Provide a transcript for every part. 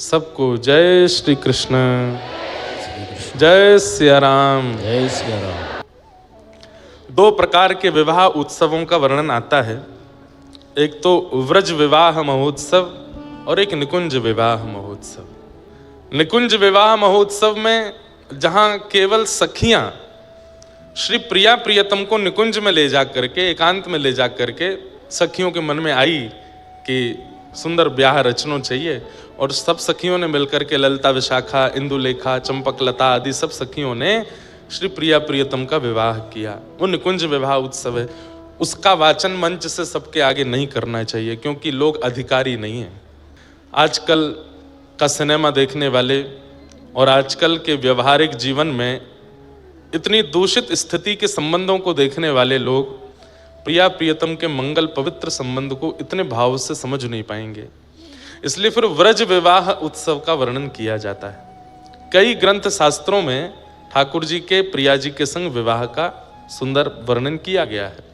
सबको जय श्री कृष्ण, जय सिया राम। जय सिया राम। दो प्रकार के विवाह उत्सवों का वर्णन आता है, एक तो व्रज विवाह महोत्सव और एक निकुंज विवाह महोत्सव। निकुंज विवाह महोत्सव में जहां केवल सखियां श्री प्रिया प्रियतम को निकुंज में ले जा करके, एकांत में ले जा करके सखियों के मन में आई कि सुंदर ब्याह रचना चाहिए, और सब सखियों ने मिलकर के ललिता विशाखा, इंदुलेखा, चंपकलता आदि सब सखियों ने श्री प्रिया प्रियतम का विवाह किया। वो निकुंज विवाह उत्सव है। उसका वाचन मंच से सबके आगे नहीं करना चाहिए, क्योंकि लोग अधिकारी नहीं हैं। आजकल का सिनेमा देखने वाले और आजकल के व्यवहारिक जीवन में इतनी दूषित स्थिति के संबंधों को देखने वाले लोग प्रिया प्रियतम के मंगल पवित्र संबंध को इतने भाव से समझ नहीं पाएंगे। इसलिए फिर व्रज विवाह उत्सव का वर्णन किया जाता है। कई ग्रंथ शास्त्रों में ठाकुर जी के प्रिया जी के संग विवाह का सुंदर वर्णन किया गया है,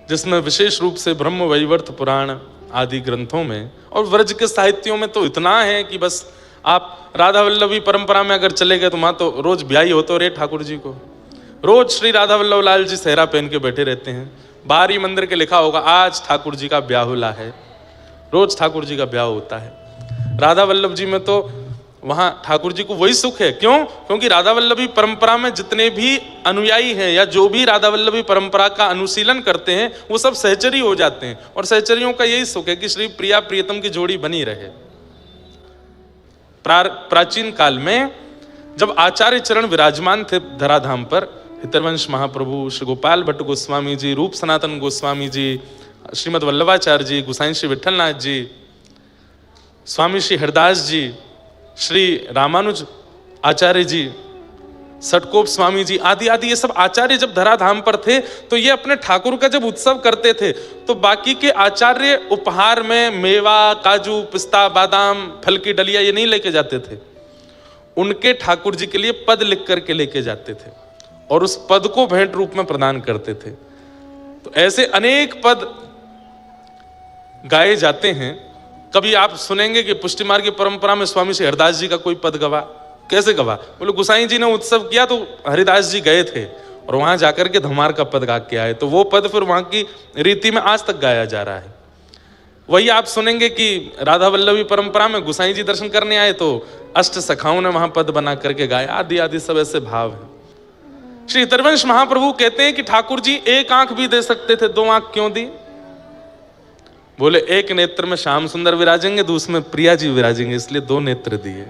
जिसमें विशेष रूप से ब्रह्म वैवर्त पुराण आदि ग्रंथों में और व्रज के साहित्यों में तो इतना है कि बस आप राधा वल्लभी परंपरा में अगर चले गए तो वहां तो रोज ब्याही होते रहे ठाकुर जी को। रोज श्री राधा वल्लभ लाल जी सेहरा पहन के बैठे रहते हैं। बाहरी मंदिर के लिखा होगा आज ठाकुर जी का ब्याहुला है, रोज ठाकुर जी का ब्याह होता है। राधा वल्लभ जी में तो वहां ठाकुर जी को वही सुख है। क्यों? क्योंकि राधा वल्लभी परंपरा में जितने भी अनुयायी हैं या जो भी राधा वल्लभी परंपरा का अनुशीलन करते हैं वो सब सहचरी हो जाते हैं, और सहचरियों का यही सुख है कि श्री प्रिया प्रियतम की जोड़ी बनी रहे। प्राचीन काल में जब आचार्य चरण विराजमान थे धराधाम पर, हितरवंश महाप्रभु, श्री गोपाल भट्ट गोस्वामी जी, रूप सनातन गोस्वामी जी, श्रीमद वल्लभाचार्य जी, गोसाई श्री विठलनाथ जी, स्वामी श्री हरदास जी, श्री रामानुज आचार्य जी, सटकोप स्वामी जी आदि आदि ये सब आचार्य जब धराधाम पर थे तो ये अपने ठाकुर का जब उत्सव करते थे तो बाकी के आचार्य उपहार में मेवा, काजू, पिस्ता, बादाम, फल की डलिया ये नहीं लेके जाते थे। उनके ठाकुर जी के लिए पद लिख करके लेके जाते थे और उस पद को भेंट रूप में प्रदान करते थे। तो ऐसे अनेक पद गाए जाते हैं। कभी आप सुनेंगे कि पुष्टि मार्ग की परंपरा में स्वामी श्री हरदास जी का कोई पद गवा। कैसे गवा? बोले गोसाई जी ने उत्सव किया तो हरिदास जी गए थे और वहां जाकर के धमार का पद गा के आए, तो वो पद फिर वहां की रीति में आज तक गाया जा रहा है। वही आप सुनेंगे कि राधा वल्लभी परंपरा में गोसाई जी दर्शन करने आए तो अष्ट सखाओं ने वहां पद बना करके गाए, आदि आदि सब ऐसे भाव है। श्री हितरवंश महाप्रभु कहते हैं कि ठाकुर जी एक आंख भी दे सकते थे, दो आंख क्यों दी? बोले एक नेत्र में श्याम सुंदर विराजेंगे, दूसरे में प्रिया जी विराजेंगे, इसलिए दो नेत्र दिए।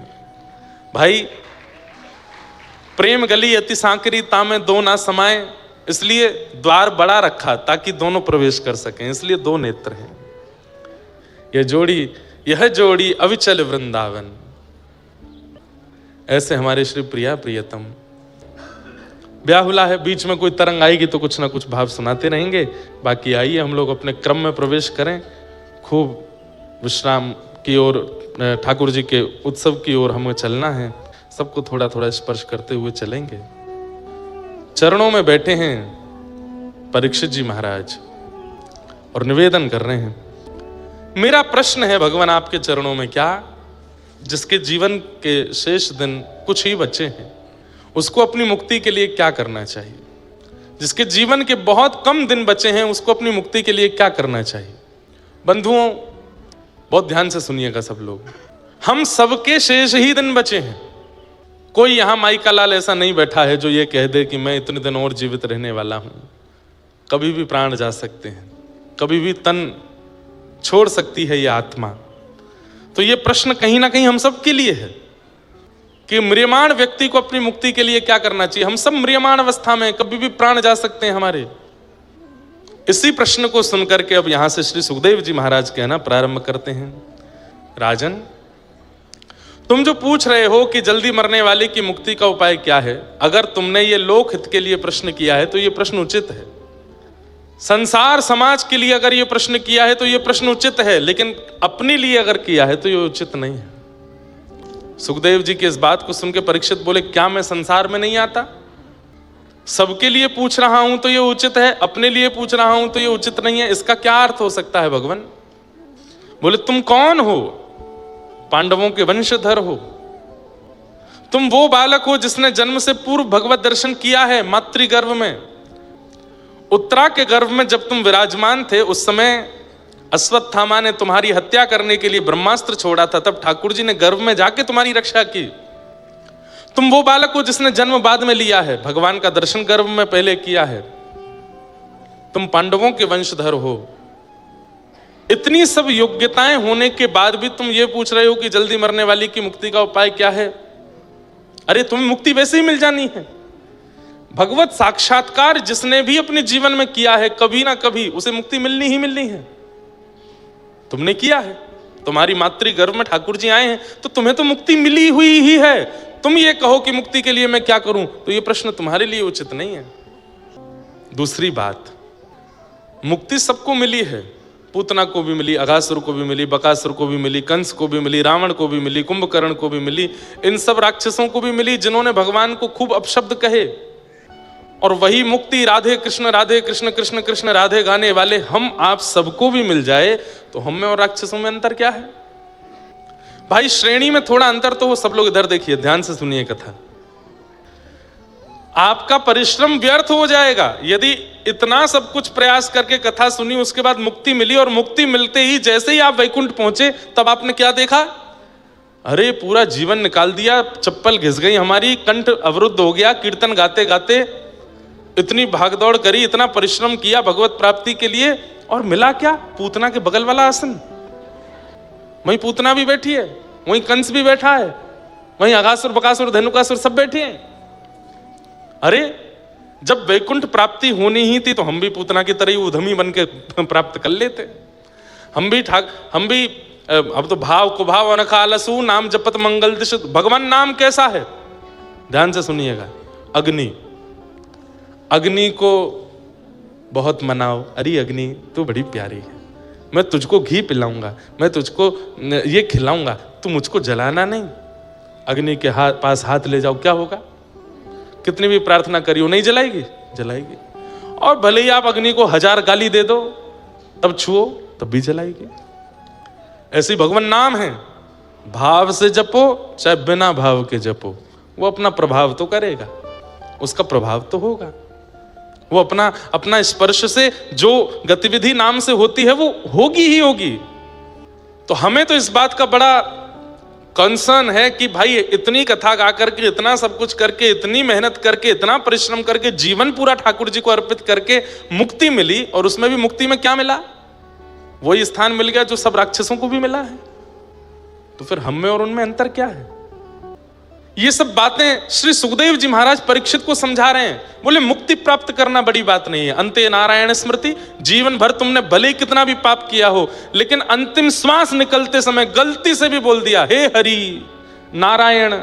भाई प्रेम गली अति सांकरी तामे दो ना समाए, इसलिए द्वार बड़ा रखा ताकि दोनों प्रवेश कर सकें, इसलिए दो नेत्र हैं। यह जोड़ी अविचल वृंदावन। ऐसे हमारे श्री प्रिया प्रियतम ब्याहुला है। बीच में कोई तरंग आएगी तो कुछ ना कुछ भाव सुनाते रहेंगे। बाकी आइए हम लोग अपने क्रम में प्रवेश करें, खूब विश्राम की ओर, ठाकुर जी के उत्सव की ओर हमें चलना है। सबको थोड़ा थोड़ा स्पर्श करते हुए चलेंगे। चरणों में बैठे हैं परीक्षित जी महाराज और निवेदन कर रहे हैं। मेरा प्रश्न है भगवान आपके चरणों में, क्या जिसके जीवन के शेष दिन कुछ ही बचे हैं उसको अपनी मुक्ति के लिए क्या करना चाहिए? जिसके जीवन के बहुत कम दिन बचे हैं उसको अपनी मुक्ति के लिए क्या करना चाहिए? बंधुओं बहुत ध्यान से सुनिएगा सब लोग। हम सबके शेष ही दिन बचे हैं। कोई यहां माई का लाल ऐसा नहीं बैठा है जो ये कह दे कि मैं इतने दिन और जीवित रहने वाला हूं। कभी भी प्राण जा सकते हैं, कभी भी तन छोड़ सकती है ये आत्मा। तो ये प्रश्न कहीं ना कहीं हम सब के लिए है कि म्रियमाण व्यक्ति को अपनी मुक्ति के लिए क्या करना चाहिए। हम सब म्रियमाण अवस्था में, कभी भी प्राण जा सकते हैं हमारे। इसी प्रश्न को सुनकर के अब यहां से श्री सुखदेव जी महाराज कहना प्रारंभ करते हैं। राजन, तुम जो पूछ रहे हो कि जल्दी मरने वाले की मुक्ति का उपाय क्या है, अगर तुमने ये लोक हित के लिए प्रश्न किया है तो ये प्रश्न उचित है। संसार समाज के लिए अगर ये प्रश्न किया है तो ये प्रश्न उचित है, लेकिन अपने लिए अगर किया है तो ये उचित नहीं है। सुखदेव जी की इस बात को सुनकर परीक्षित बोले, क्या मैं संसार में नहीं आता? सबके लिए पूछ रहा हूं तो ये उचित है, अपने लिए पूछ रहा हूं तो ये उचित नहीं है। इसका क्या अर्थ हो सकता है भगवान? बोले, तुम कौन हो पांडवों के वंशधर हो, तुम वो बालक हो जिसने जन्म से पूर्व भगवत दर्शन किया है मातृगर्भ में। उत्तरा के गर्भ में जब तुम विराजमान थे उस समय अश्वत्थामा ने तुम्हारी हत्या करने के लिए ब्रह्मास्त्र छोड़ा था, तब ठाकुर जी ने गर्भ में जाके तुम्हारी रक्षा की। तुम वो बालक हो जिसने जन्म बाद में लिया है, भगवान का दर्शन गर्भ में पहले किया है। तुम पांडवों के वंशधर हो। इतनी सब योग्यताएं होने के बाद भी तुम ये पूछ रहे हो कि जल्दी मरने वाली की मुक्ति का उपाय क्या है? अरे तुम्हें मुक्ति वैसे ही मिल जानी है। भगवत साक्षात्कार जिसने भी अपने जीवन में किया है कभी ना कभी उसे मुक्ति मिलनी ही मिलनी है। तुमने किया है, तुम्हारी मातृगर्भ में ठाकुर जी आए हैं, तो तुम्हें तो मुक्ति मिली हुई ही है। तुम ये कहो कि मुक्ति के लिए मैं क्या करूं, तो ये प्रश्न तुम्हारे लिए उचित नहीं है। दूसरी बात, मुक्ति सबको मिली है। पूतना को भी मिली, अघासुर को भी मिली, बकासुर को भी मिली, कंस को भी मिली, रावण को भी मिली, कुंभकर्ण को भी मिली, इन सब राक्षसों को भी मिली जिन्होंने भगवान को खूब अपशब्द कहे। और वही मुक्ति राधे कृष्ण कृष्ण कृष्ण राधे गाने वाले हम आप सबको भी मिल जाए तो हम में और राक्षसों में अंतर क्या है? भाई श्रेणी में थोड़ा अंतर तो हो। सब लोग इधर देखिए, ध्यान से सुनिए कथा। आपका परिश्रम व्यर्थ हो जाएगा यदि इतना सब कुछ प्रयास करके कथा सुनी, उसके बाद मुक्ति मिली और मुक्ति मिलते ही जैसे ही आप वैकुंठ पहुंचे तब आपने क्या देखा? अरे पूरा जीवन निकाल दिया, चप्पल घिस गई हमारी, कंठ अवरुद्ध हो गया, कीर्तन गाते गाते इतनी भागदौड़ करी, इतना परिश्रम किया भगवत प्राप्ति के लिए, और मिला क्या? पूतना के बगल वाला आसन। वहीं पूतना भी बैठी है, वहीं कंस भी बैठा है, वहीं अघासुर बकासुर धनुकासुर सब बैठे हैं। अरे जब वैकुंठ प्राप्ति होनी ही थी तो हम भी पूतना की तरह उधमी बन के प्राप्त कर लेते। हम भी अब तो भाव को भाव अनखालसु नाम जपत मंगल दिश। भगवान नाम कैसा है? ध्यान से सुनिएगा। अग्नि को बहुत मनाओ, अरे अग्नि तू बड़ी प्यारी है, मैं तुझको घी पिलाऊंगा, मैं तुझको ये खिलाऊंगा, तू मुझको जलाना नहीं। अग्नि के पास हाथ ले जाओ, क्या होगा? कितनी भी प्रार्थना करियो नहीं जलाएगी? जलाएगी। और भले ही आप अग्नि को 1000 गाली दे दो, तब छुओ तब भी जलाएगी। ऐसी भगवान नाम है, भाव से जपो चाहे बिना भाव के जपो, वो अपना प्रभाव तो करेगा, उसका प्रभाव तो होगा। वो अपना स्पर्श से जो गतिविधि नाम से होती है वो होगी ही होगी। तो हमें तो इस बात का बड़ा कंसर्न है कि भाई इतनी कथा गा करके, इतना सब कुछ करके, इतनी मेहनत करके, इतना परिश्रम करके, जीवन पूरा ठाकुर जी को अर्पित करके मुक्ति मिली, और उसमें भी मुक्ति में क्या मिला? वही स्थान मिल गया जो सब राक्षसों को भी मिला है। तो फिर हम में और उनमें अंतर क्या है? ये सब बातें श्री सुखदेव जी महाराज परीक्षित को समझा रहे हैं। बोले मुक्ति प्राप्त करना बड़ी बात नहीं है, अंते नारायण स्मृति। जीवन भर तुमने भले कितना भी पाप किया हो, लेकिन अंतिम श्वास निकलते समय गलती से भी बोल दिया हे हरि नारायण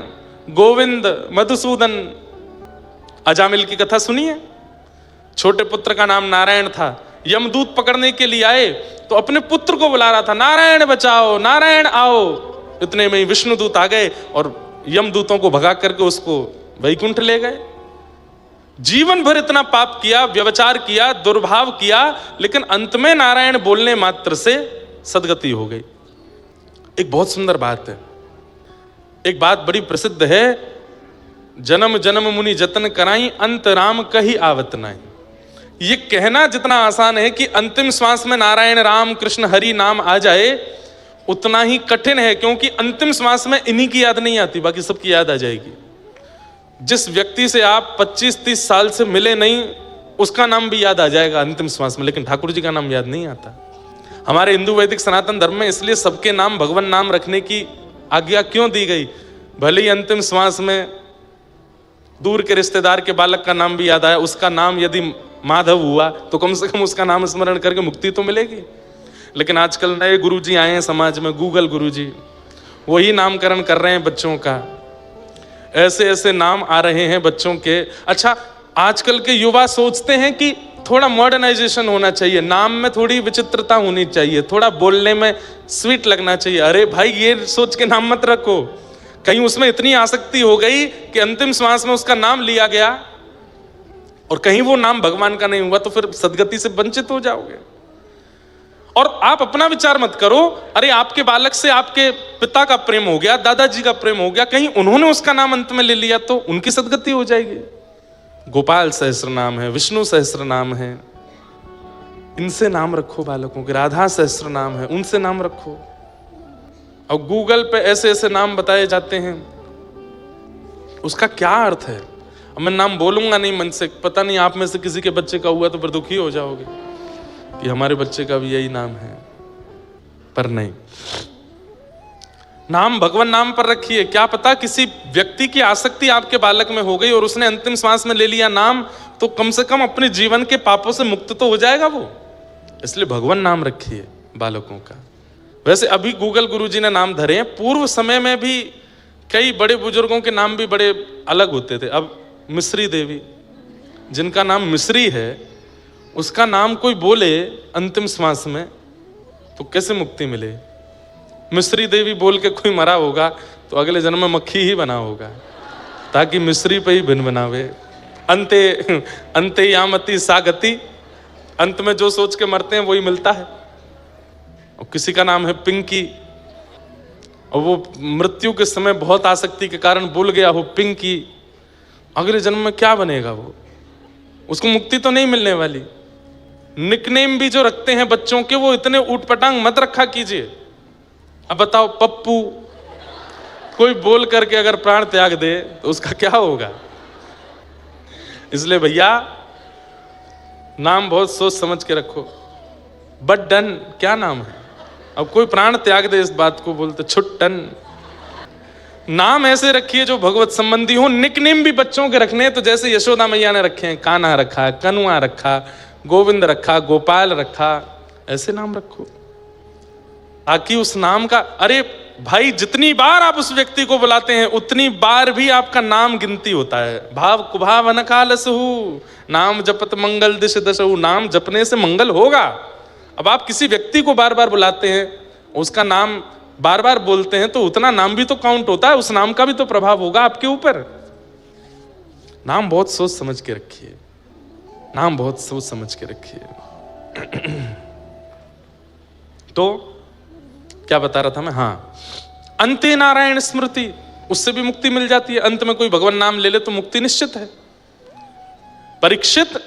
गोविंद मधुसूदन। अजामिल की कथा सुनिए। छोटे पुत्र का नाम नारायण था। यमदूत पकड़ने के लिए आए तो अपने पुत्र को बुला रहा था, नारायण बचाओ, नारायण आओ। इतने में ही विष्णुदूत आ गए और यमदूतों को भगा करके उसको वैकुंठ ले गए। जीवन भर इतना पाप किया, व्यभिचार किया, दुर्भाव किया, लेकिन अंत में नारायण बोलने मात्र से सदगति हो गई। एक बहुत सुंदर बात है। एक बात बड़ी प्रसिद्ध है, जन्म जन्म मुनि जतन कराई, अंत राम कही आवत नाई। ये कहना जितना आसान है कि अंतिम श्वास में नारायण राम कृष्ण हरि नाम आ जाए, उतना ही कठिन है, क्योंकि अंतिम श्वास में इन्हीं की याद नहीं आती, बाकी सबकी याद आ जाएगी। जिस व्यक्ति से आप 25-30 साल से मिले नहीं, उसका नाम भी याद आ जाएगा अंतिम श्वास में, लेकिन ठाकुर जी का नाम याद नहीं आता। हमारे हिंदू वैदिक सनातन धर्म में इसलिए सबके नाम भगवान नाम रखने की आज्ञा क्यों दी गई? भले ही अंतिम श्वास में दूर के रिश्तेदार के बालक का नाम भी याद आया, उसका नाम यदि माधव हुआ तो कम से कम उसका नाम स्मरण करके मुक्ति तो मिलेगी। लेकिन आजकल नए गुरुजी आए हैं समाज में, गूगल गुरुजी, वही नामकरण कर रहे हैं बच्चों का। ऐसे ऐसे नाम आ रहे हैं बच्चों के। अच्छा, आजकल के युवा सोचते हैं कि थोड़ा मॉडर्नाइजेशन होना चाहिए, नाम में थोड़ी विचित्रता होनी चाहिए, थोड़ा बोलने में स्वीट लगना चाहिए। अरे भाई, ये सोच के नाम मत रखो। कहीं उसमें इतनी आसक्ति हो गई कि अंतिम श्वास में उसका नाम लिया गया और कहीं वो नाम भगवान का नहीं हुआ, तो फिर सदगति से वंचित हो जाओगे। और आप अपना विचार मत करो, अरे आपके बालक से आपके पिता का प्रेम हो गया, दादाजी का प्रेम हो गया, कहीं उन्होंने उसका नाम अंत में ले लिया तो उनकी सदगति हो जाएगी। गोपाल सहस्र नाम है, विष्णु सहस्र नाम है, इनसे नाम रखो बालकों के। राधा सहस्र नाम है, उनसे नाम रखो। और गूगल पे ऐसे ऐसे नाम बताए जाते हैं, उसका क्या अर्थ है? अब मैं नाम बोलूंगा नहीं मन से, पता नहीं आप में से किसी के बच्चे का हुआ तो फिर दुखी हो जाओगे कि हमारे बच्चे का भी यही नाम है। पर नहीं, नाम भगवान नाम पर रखिए। क्या पता किसी व्यक्ति की आसक्ति आपके बालक में हो गई और उसने अंतिम श्वास में ले लिया नाम, तो कम से कम अपने जीवन के पापों से मुक्त तो हो जाएगा वो। इसलिए भगवान नाम रखिए बालकों का। वैसे अभी गूगल गुरुजी ने नाम धरे हैं, पूर्व समय में भी कई बड़े बुजुर्गों के नाम भी बड़े अलग होते थे। अब मिश्री देवी, जिनका नाम मिश्री है, उसका नाम कोई बोले अंतिम श्वास में तो कैसे मुक्ति मिले? मिश्री देवी बोल के कोई मरा होगा तो अगले जन्म में मक्खी ही बना होगा, ताकि मिश्री पे ही भिन बनावे। अंते अंते यामति सागति, अंत में जो सोच के मरते हैं वही मिलता है। और किसी का नाम है पिंकी, और वो मृत्यु के समय बहुत आसक्ति के कारण भूल गया हो पिंकी, अगले जन्म में क्या बनेगा वो? उसको मुक्ति तो नहीं मिलने वाली। निकनेम भी जो रखते हैं बच्चों के, वो इतने ऊटपटांग मत रखा कीजिए। अब बताओ, पप्पू कोई बोल करके अगर प्राण त्याग दे तो उसका क्या होगा? इसलिए भैया नाम बहुत सोच समझ के रखो। बड्डन क्या नाम है? अब कोई प्राण त्याग दे इस बात को बोलते छुट्टन। नाम ऐसे रखिए जो भगवत संबंधी हो। निकनेम भी बच्चों के रखने हैं तो जैसे यशोदा मैया ने रखे हैं, कान्हा रखा, कनुआ रखा, गोविंद रखा, गोपाल रखा, ऐसे नाम रखो ताकि उस नाम का, अरे भाई जितनी बार आप उस व्यक्ति को बुलाते हैं उतनी बार भी आपका नाम गिनती होता है। भाव कुभाव अनकालसहु, नाम जपत मंगल दिश दशहु, नाम जपने से मंगल होगा। अब आप किसी व्यक्ति को बार बार बुलाते हैं, उसका नाम बार बार बोलते हैं, तो उतना नाम भी तो काउंट होता है, उस नाम का भी तो प्रभाव होगा आपके ऊपर। नाम बहुत सोच समझ के रखिए, नाम बहुत सोच समझ के रखिए। तो क्या बता रहा था मैं? हाँ, अंते नारायण स्मृति, उससे भी मुक्ति मिल जाती है। अंत में कोई भगवान नाम ले ले तो मुक्ति निश्चित है। परीक्षित,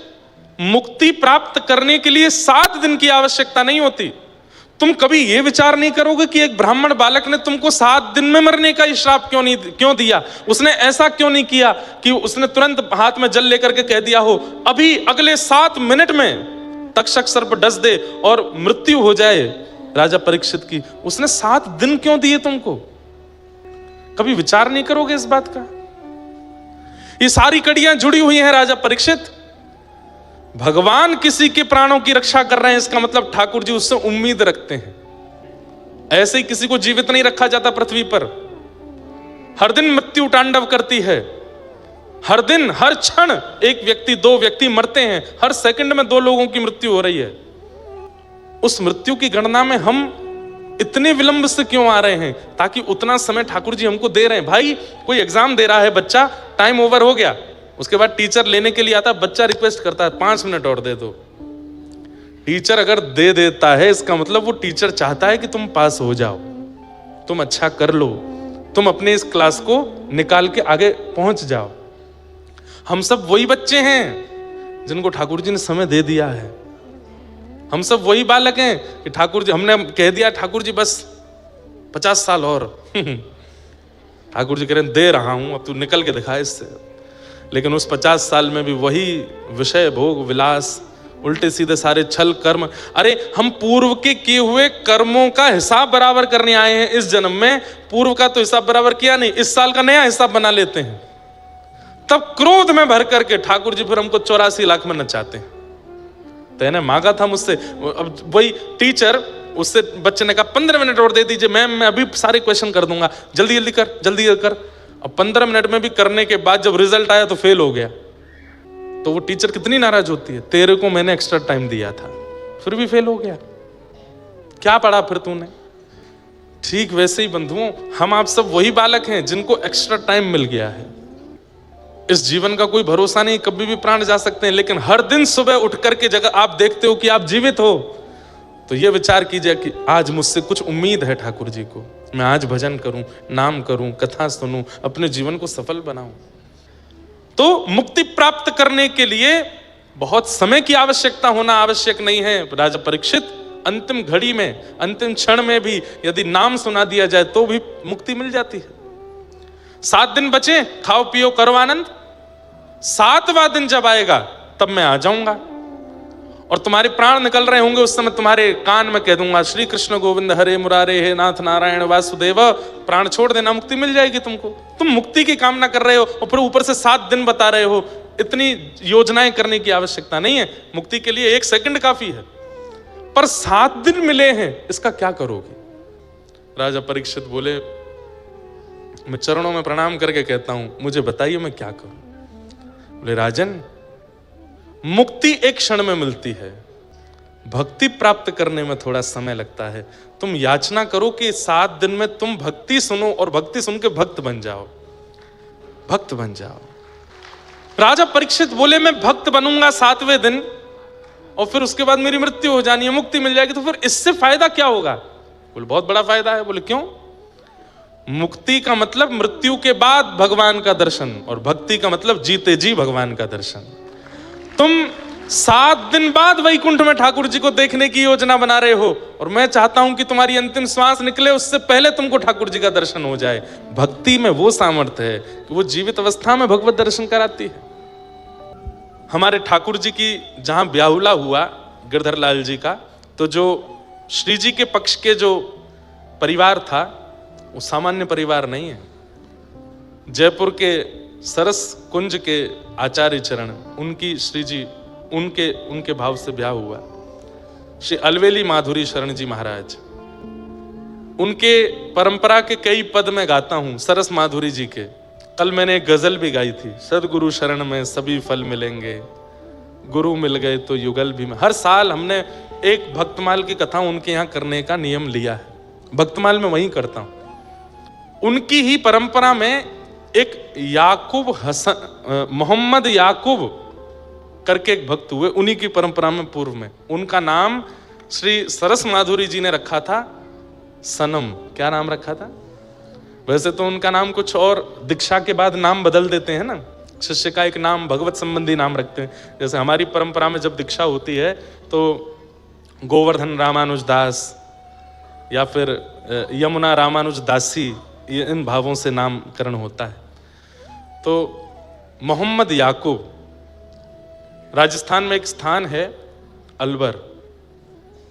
मुक्ति प्राप्त करने के लिए 7 दिन की आवश्यकता नहीं होती। तुम कभी यह विचार नहीं करोगे कि एक ब्राह्मण बालक ने तुमको 7 दिन में मरने का श्राप क्यों दिया? उसने ऐसा क्यों नहीं किया कि उसने तुरंत हाथ में जल लेकर के कह दिया हो अभी अगले 7 मिनट में तक्षक सर्प डस दे और मृत्यु हो जाए राजा परीक्षित की। उसने 7 दिन क्यों दिए तुमको? कभी विचार नहीं करोगे इस बात का? ये सारी कड़ियां जुड़ी हुई हैं राजा परीक्षित। भगवान किसी के प्राणों की रक्षा कर रहे हैं, इसका मतलब ठाकुर जी उससे उम्मीद रखते हैं। ऐसे ही किसी को जीवित नहीं रखा जाता पृथ्वी पर। हर दिन मृत्यु तांडव करती है, हर दिन हर क्षण एक व्यक्ति 2 व्यक्ति मरते हैं, हर सेकंड में 2 लोगों की मृत्यु हो रही है। उस मृत्यु की गणना में हम इतने विलंब से क्यों आ रहे हैं? ताकि उतना समय ठाकुर जी हमको दे रहे हैं। भाई कोई एग्जाम दे रहा है बच्चा, टाइम ओवर हो गया, उसके बाद टीचर लेने के लिए आता है, बच्चा रिक्वेस्ट करता है 5 मिनट और दे दो। टीचर अगर दे देता है इसका मतलब वो टीचर चाहता है कि तुम पास हो जाओ, तुम अच्छा कर लो, तुम अपने इस क्लास को निकाल के आगे पहुंच जाओ। हम सब वही बच्चे हैं जिनको ठाकुर जी ने समय दे दिया है। हम सब वही बालक हैं कि ठाकुर जी, हमने कह दिया ठाकुर जी बस 50 साल और ठाकुर जी कह रहे हैं दे रहा हूं, अब तू निकल के दिखा इससे। लेकिन उस 50 साल में भी वही विषय भोग विलास, उल्टे सीधे सारे छल कर्म। अरे हम पूर्व के किए हुए कर्मों का हिसाब बराबर करने आए हैं इस जन्म में। पूर्व का तो हिसाब बराबर किया नहीं, इस साल का नया हिसाब बना लेते हैं। तब क्रोध में भर करके ठाकुर जी फिर हमको 84 लाख में नचाते हैं। तेने मांगा था मुझसे, अब वही टीचर, उससे बच्चे ने कहा 15 मिनट और दे दीजिए मैम, मैं अभी सारे क्वेश्चन कर दूंगा, जल्दी जल्दी कर, जल्दी कर। अब 15 मिनट में भी करने के बाद जब रिजल्ट आया तो फेल हो गया, तो वो टीचर कितनी नाराज होती है, तेरे को मैंने एक्स्ट्रा टाइम दिया था फिर भी फेल हो गया, क्या पढ़ा फिर तूने? ठीक वैसे ही बंधुओं, हम आप सब वही बालक हैं जिनको एक्स्ट्रा टाइम मिल गया है। इस जीवन का कोई भरोसा नहीं, कभी भी प्राण जा सकते हैं, लेकिन हर दिन सुबह उठ करके जगह आप देखते हो कि आप जीवित हो, तो ये विचार कीजिए कि आज मुझसे कुछ उम्मीद है ठाकुर जी को, मैं आज भजन करूं, नाम करूं, कथा सुनूं, अपने जीवन को सफल बनाऊं। तो मुक्ति प्राप्त करने के लिए बहुत समय की आवश्यकता होना आवश्यक नहीं है। राजा परीक्षित अंतिम घड़ी में, अंतिम क्षण में भी यदि नाम सुना दिया जाए तो भी मुक्ति मिल जाती है। 7 दिन बचे, खाओ पियो करो आनंद, 7वां दिन जब आएगा तब मैं आ जाऊंगा और तुम्हारे प्राण निकल रहे होंगे, उस समय तुम्हारे कान में कह दूंगा श्री कृष्ण गोविंद हरे मुरारे, हे नाथ नारायण वासुदेव, प्राण छोड़ देना, मुक्ति मिल जाएगी तुमको। तुम मुक्ति की कामना कर रहे हो और फिर ऊपर से 7 दिन बता रहे हो। इतनी योजनाएं करने की आवश्यकता नहीं है, मुक्ति के लिए 1 सेकंड काफी है। पर 7 दिन मिले हैं, इसका क्या करोगे? राजा परीक्षित बोले, मैं चरणों में प्रणाम करके कहता हूं, मुझे बताइए मैं क्या करूं। बोले, राजन, मुक्ति एक क्षण में मिलती है, भक्ति प्राप्त करने में थोड़ा समय लगता है। तुम याचना करो कि 7 दिन में तुम भक्ति सुनो और भक्ति सुन के भक्त बन जाओ, भक्त बन जाओ। राजा परीक्षित बोले, मैं भक्त बनूंगा 7वें दिन और फिर उसके बाद मेरी मृत्यु हो जानी है, मुक्ति मिल जाएगी, तो फिर इससे फायदा क्या होगा? बोले, बहुत बड़ा फायदा है। बोले, क्यों? मुक्ति का मतलब मृत्यु के बाद भगवान का दर्शन और भक्ति का मतलब जीते जी भगवान का दर्शन। तुम 7 दिन बाद वैकुंठ में ठाकुर जी को देखने की योजना बना रहे हो और मैं चाहता हूं कि तुम्हारी अंतिम श्वास निकले उससे पहले तुमको ठाकुर जी का दर्शन हो जाए। भक्ति में वो सामर्थ्य है कि वो जीवित अवस्था में भगवत दर्शन कराती है। हमारे ठाकुर जी की जहां ब्याहुला हुआ गिरधर लाल जी का, तो जो श्री जी के पक्ष के जो परिवार था वो सामान्य परिवार नहीं है। जयपुर के सरस कुंज के आचार्य चरण, उनकी श्री जी उनके भाव से ब्याह हुआ। श्री अलवेली माधुरी शरण जी महाराज, उनके परंपरा के कई पद में गाता हूं, सरस माधुरी जी के। कल मैंने एक गजल भी गाई थी, सदगुरु शरण में सभी फल मिलेंगे, गुरु मिल गए तो युगल भी। हर साल हमने एक भक्तमाल की कथा उनके यहाँ करने का नियम लिया है, भक्तमाल में वहीं करता हूं। उनकी ही परंपरा में एक याकूब हसन, मोहम्मद याकूब करके एक भक्त हुए, उन्हीं की परंपरा में पूर्व में। उनका नाम श्री सरस माधुरी जी ने रखा था सनम। क्या नाम रखा था? वैसे तो उनका नाम कुछ और, दीक्षा के बाद नाम बदल देते हैं ना, शिष्य का एक नाम भगवत संबंधी नाम रखते हैं। जैसे हमारी परंपरा में जब दीक्षा होती है तो गोवर्धन रामानुज दास या फिर यमुना रामानुज दासी, इन भावों से नामकरण होता है। तो मोहम्मद याकूब, राजस्थान में एक स्थान है अलवर,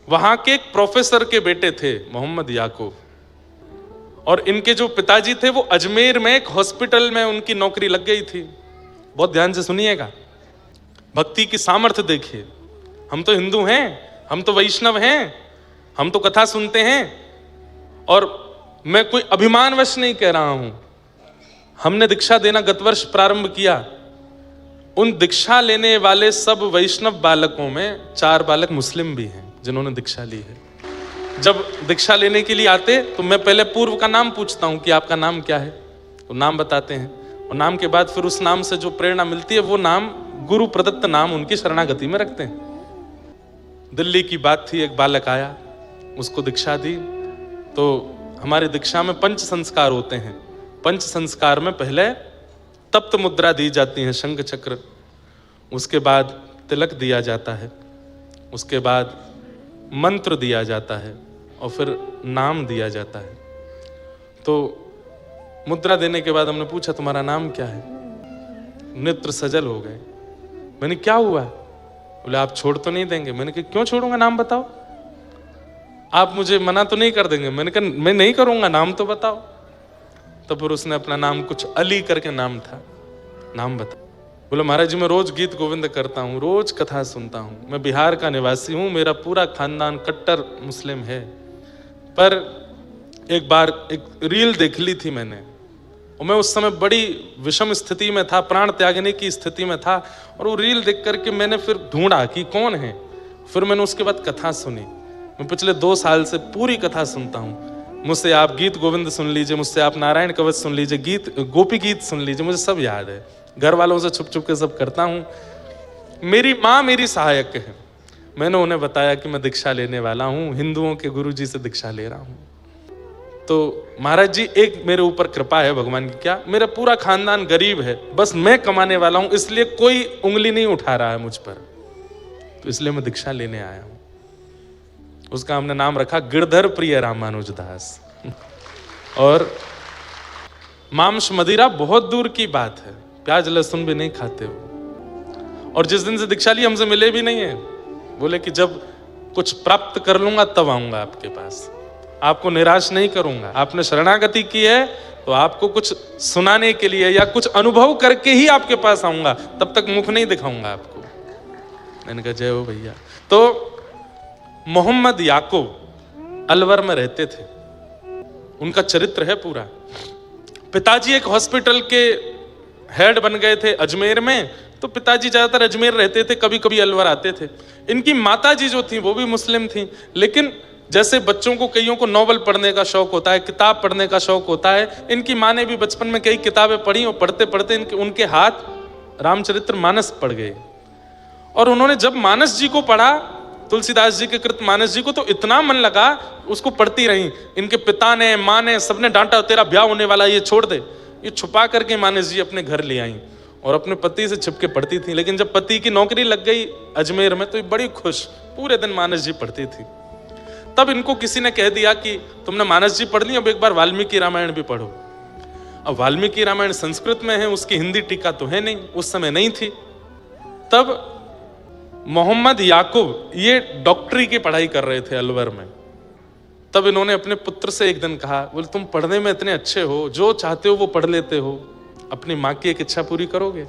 वहां के एक प्रोफेसर के बेटे थे मोहम्मद याकूब, और इनके जो पिताजी थे वो अजमेर में एक हॉस्पिटल में उनकी नौकरी लग गई थी। बहुत ध्यान से सुनिएगा, भक्ति की सामर्थ्य देखिए। हम तो हिंदू हैं, हम तो वैष्णव हैं, हम तो कथा सुनते हैं, और मैं कोई अभिमानवश नहीं कह रहा हूं। हमने दीक्षा देना गत वर्ष प्रारंभ किया। उन दीक्षा लेने वाले सब वैष्णव बालकों में 4 बालक मुस्लिम भी हैं जिन्होंने दीक्षा ली है। जब दीक्षा लेने के लिए आते तो मैं पहले पूर्व का नाम पूछता हूं कि आपका नाम क्या है, तो नाम बताते हैं, और नाम के बाद फिर उस नाम से जो प्रेरणा मिलती है वो नाम गुरु प्रदत्त नाम उनकी शरणागति में रखते हैं। दिल्ली की बात थी, एक बालक आया, उसको दीक्षा दी। तो हमारे दीक्षा में 5 संस्कार होते हैं। 5 संस्कार में पहले तप्त मुद्रा दी जाती है, शंख चक्र, उसके बाद तिलक दिया जाता है, उसके बाद मंत्र दिया जाता है और फिर नाम दिया जाता है। तो मुद्रा देने के बाद हमने पूछा तुम्हारा नाम क्या है? नेत्र सजल हो गए। मैंने क्या हुआ? बोले आप छोड़ तो नहीं देंगे। मैंने कहा क्यों छोड़ूंगा, नाम बताओ। आप मुझे मना तो नहीं कर देंगे? मैंने कहा मैं नहीं करूंगा, नाम तो बताओ। तो फिर उसने अपना नाम, कुछ अली करके नाम था, नाम बता। बोला महाराज जी मैं रोज गीत गोविंद करता हूँ, रोज कथा सुनता हूँ, मैं बिहार का निवासी हूँ, मेरा पूरा खानदान कट्टर मुस्लिम है। पर एक बार एक रील देख ली थी मैंने, और मैं उस समय बड़ी विषम स्थिति में था, प्राण त्यागने की स्थिति में था, और वो रील देख करके मैंने फिर ढूंढा कि कौन है। फिर मैंने उसके बाद कथा सुनी। मैं पिछले 2 साल से पूरी कथा सुनता हूँ। मुझसे आप गीत गोविंद सुन लीजिए, मुझसे आप नारायण कवच सुन लीजिए, गीत गोपी गीत सुन लीजिए, मुझे सब याद है। घर वालों से छुप छुप के सब करता हूँ। मेरी माँ मेरी सहायक है। मैंने उन्हें बताया कि मैं दीक्षा लेने वाला हूँ, हिंदुओं के गुरुजी से दीक्षा ले रहा हूँ। तो महाराज जी, एक मेरे ऊपर कृपा है भगवान की, क्या मेरा पूरा खानदान गरीब है, बस मैं कमाने वाला हूँ, इसलिए कोई उंगली नहीं उठा रहा है मुझ पर, तो इसलिए मैं दीक्षा लेने आया हूँ। उसका हमने नाम रखा गिरधर प्रिय रामानुजदास। और मांस मदिरा बहुत दूर की बात है, प्याज लहसुन भी नहीं खाते हो। और जिस दिन से दीक्षा ली हमसे मिले भी नहीं है, बोले कि जब कुछ प्राप्त कर लूंगा तब आऊंगा आपके पास, आपको निराश नहीं करूंगा। आपने शरणागति की है तो आपको कुछ सुनाने के लिए या कुछ अनुभव करके ही आपके पास आऊंगा, तब तक मुख नहीं दिखाऊंगा आपको। मैंने कहा जय हो भैया। तो मोहम्मद याकूब अलवर में रहते थे, उनका चरित्र है पूरा। पिताजी एक हॉस्पिटल के हेड बन गए थे अजमेर में, तो पिताजी ज्यादातर अजमेर रहते थे, कभी कभी अलवर आते थे। इनकी माताजी जो थी वो भी मुस्लिम थी, लेकिन जैसे बच्चों को कईयों को नॉवल पढ़ने का शौक होता है, किताब पढ़ने का शौक होता है, इनकी माँ ने भी बचपन में कई किताबें पढ़ी और पढ़ते पढ़ते उनके हाथ रामचरित्र मानस पढ़ गए। और उन्होंने जब मानस जी को पढ़ा, तुलसीदास जी के कृत मानस जी को, तो इतना मन लगा, उसको पढ़ती रही। इनके पिता ने, माँ ने, सबने डांटा, तेरा ब्याह होने वाला, ये छोड़ दे। ये छुपा करके मानस जी अपने घर ले आई और अपने पति से छिपके पढ़ती थी। लेकिन जब पति की नौकरी लग गई अजमेर में तो ये बड़ी खुश, पूरे दिन मानस जी पढ़ती थी। तब इनको किसी ने कह दिया कि तुमने मानस जी पढ़ ली, अब एक बार वाल्मीकि रामायण भी पढ़ो। अब वाल्मीकि रामायण संस्कृत में है, उसकी हिंदी टीका तो है नहीं, उस समय नहीं थी। तब मोहम्मद याकूब ये डॉक्टरी की पढ़ाई कर रहे थे अलवर में। तब इन्होंने अपने पुत्र से एक दिन कहा, बोले तुम पढ़ने में इतने अच्छे हो, जो चाहते हो वो पढ़ लेते हो, अपनी माँ की एक इच्छा पूरी करोगे?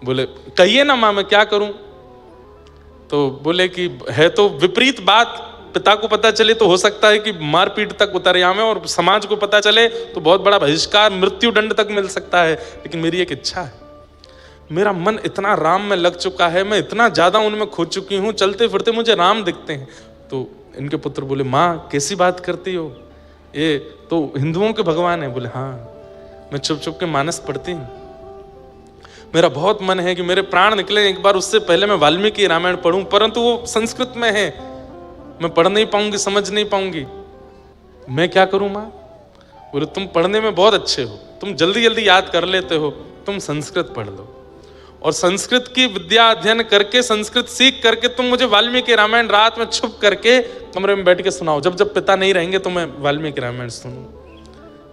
बोले कहिए ना माँ, मैं क्या करूं? तो बोले कि है तो विपरीत बात, पिता को पता चले तो हो सकता है कि मारपीट तक उतर आवे, और समाज को पता चले तो बहुत बड़ा बहिष्कार, मृत्यु दंड तक मिल सकता है। लेकिन मेरी एक इच्छा है, मेरा मन इतना राम में लग चुका है, मैं इतना ज्यादा उनमें खो चुकी हूँ, चलते फिरते मुझे राम दिखते हैं। तो इनके पुत्र बोले माँ कैसी बात करती हो, ये तो हिंदुओं के भगवान है। बोले हाँ, मैं छुप छुप के मानस पढ़ती हूँ, मेरा बहुत मन है कि मेरे प्राण निकले एक बार, उससे पहले मैं वाल्मीकि रामायण पढ़ूं, परंतु वो संस्कृत में है, मैं पढ़ नहीं पाऊंगी, समझ नहीं पाऊंगी, मैं क्या करूं माँ? बोले तुम पढ़ने में बहुत अच्छे हो, तुम जल्दी जल्दी याद कर लेते हो, तुम संस्कृत पढ़ लो, और संस्कृत की विद्या अध्ययन करके, संस्कृत सीख करके तुम मुझे वाल्मीकि रामायण रात में छुप करके कमरे में बैठ के सुनाओ, जब जब पिता नहीं रहेंगे तो मैं वाल्मीकि रामायण सुनूं,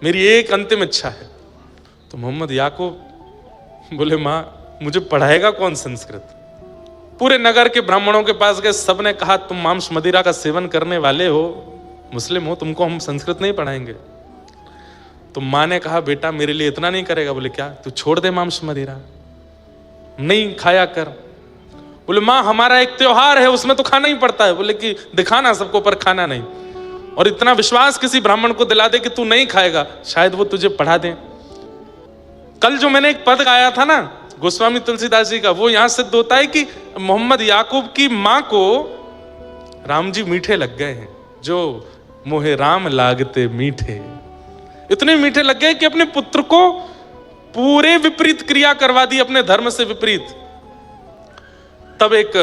मेरी एक अंतिम इच्छा है। तो मोहम्मद याकूब बोले माँ मुझे पढ़ाएगा कौन संस्कृत? पूरे नगर के ब्राह्मणों के पास गए, सबने कहा तुम मांस मदिरा का सेवन करने वाले हो, मुस्लिम हो, तुमको हम संस्कृत नहीं पढ़ाएंगे। तो माँ ने कहा बेटा मेरे लिए इतना नहीं करेगा? बोले क्या? तू छोड़ दे मांस मदिरा, नहीं खाया कर। बोले माँ हमारा एक त्योहार है, उसमें तो खाना ही पड़ता है। बोले कि दिखाना सबको पर खाना नहीं, और इतना विश्वास किसी ब्राह्मण को दिला दे कि तू नहीं खाएगा, शायद वो तुझे पढ़ा दे। कल जो मैंने एक पद गाया था ना गोस्वामी तुलसीदास जी का, वो यहां सिद्ध होता है कि मोहम्मद याकूब की मां को राम जी मीठे लग गए हैं, जो मोहे राम लागते मीठे, इतने मीठे लग गए कि अपने पुत्र को पूरे विपरीत क्रिया करवा दी, अपने धर्म से विपरीत। तब एक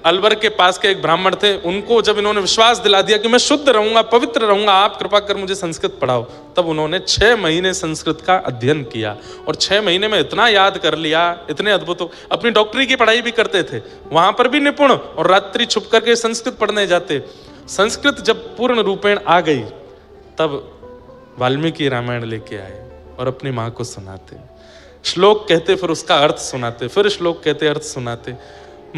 अलवर के पास के एक ब्राह्मण थे, उनको जब इन्होंने विश्वास दिला दिया कि मैं शुद्ध रहूंगा, पवित्र रहूंगा, आप कृपा कर मुझे संस्कृत पढ़ाओ, तब उन्होंने 6 महीने संस्कृत का अध्ययन किया, और 6 महीने में इतना याद कर लिया, इतने अद्भुत। अपनी डॉक्टरी की पढ़ाई भी करते थे, वहां पर भी निपुण, और रात्रि छुप करके संस्कृत पढ़ने जाते। संस्कृत जब पूर्ण रूपेण आ गई, तब वाल्मीकि रामायण लेके आए और अपनी माँ को सुनाते, श्लोक कहते, फिर उसका अर्थ सुनाते, फिर श्लोक कहते, अर्थ सुनाते।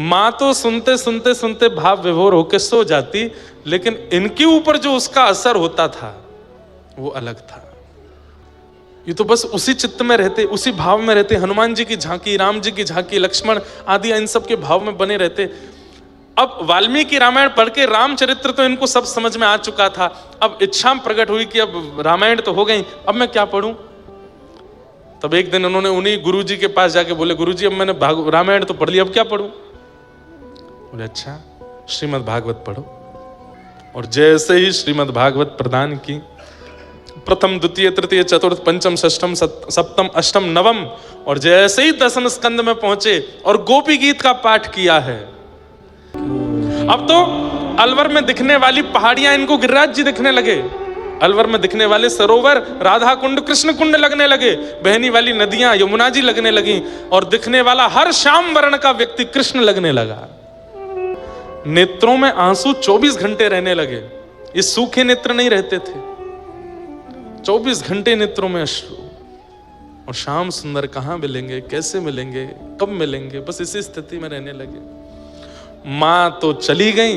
माँ तो सुनते सुनते सुनते भाव विभोर होकर सो जाती, लेकिन इनके ऊपर जो उसका असर होता था वो अलग था। ये तो बस उसी चित्त में रहते, उसी भाव में रहते, हनुमान जी की झांकी, राम जी की झांकी, लक्ष्मण आदि इन सब के भाव में बने रहते। अब वाल्मीकि रामायण पढ़ के रामचरित्र तो इनको सब समझ में आ चुका था, अब इच्छा प्रकट हुई कि अब रामायण तो हो गई, अब मैं क्या पढ़ूं? तब एक दिन उन्होंने उन्हीं गुरुजी के पास जाके बोले गुरुजी अब मैंने रामायण तो पढ़ लिया, अब क्या पढ़ूं? बोले अच्छा श्रीमद् भागवत पढ़ो। और जैसे ही श्रीमद् भागवत प्रदान की, प्रथम द्वितीय तृतीय चतुर्थ पंचम षष्ठम सप्तम अष्टम नवम, और जैसे ही 10वें स्कंद में पहुंचे और गोपी गीत का पाठ किया है, अब तो अलवर में दिखने वाली पहाड़ियां इनको गिरिराज जी दिखने लगे, अलवर में दिखने वाले सरोवर राधा कुंड कृष्ण कुंड लगने लगे, बहनी वाली नदियां यमुना जी लगने लगी, और दिखने वाला हर श्याम वर्ण का व्यक्ति कृष्ण लगने लगा। नेत्रों में आंसू 24 घंटे रहने लगे, ये सूखे नेत्र नहीं रहते थे, 24 घंटे नेत्रों में अश्रु। और श्याम सुंदर कहां मिलेंगे, कैसे मिलेंगे, कब मिलेंगे, बस इसी स्थिति में रहने लगे। मां तो चली गई,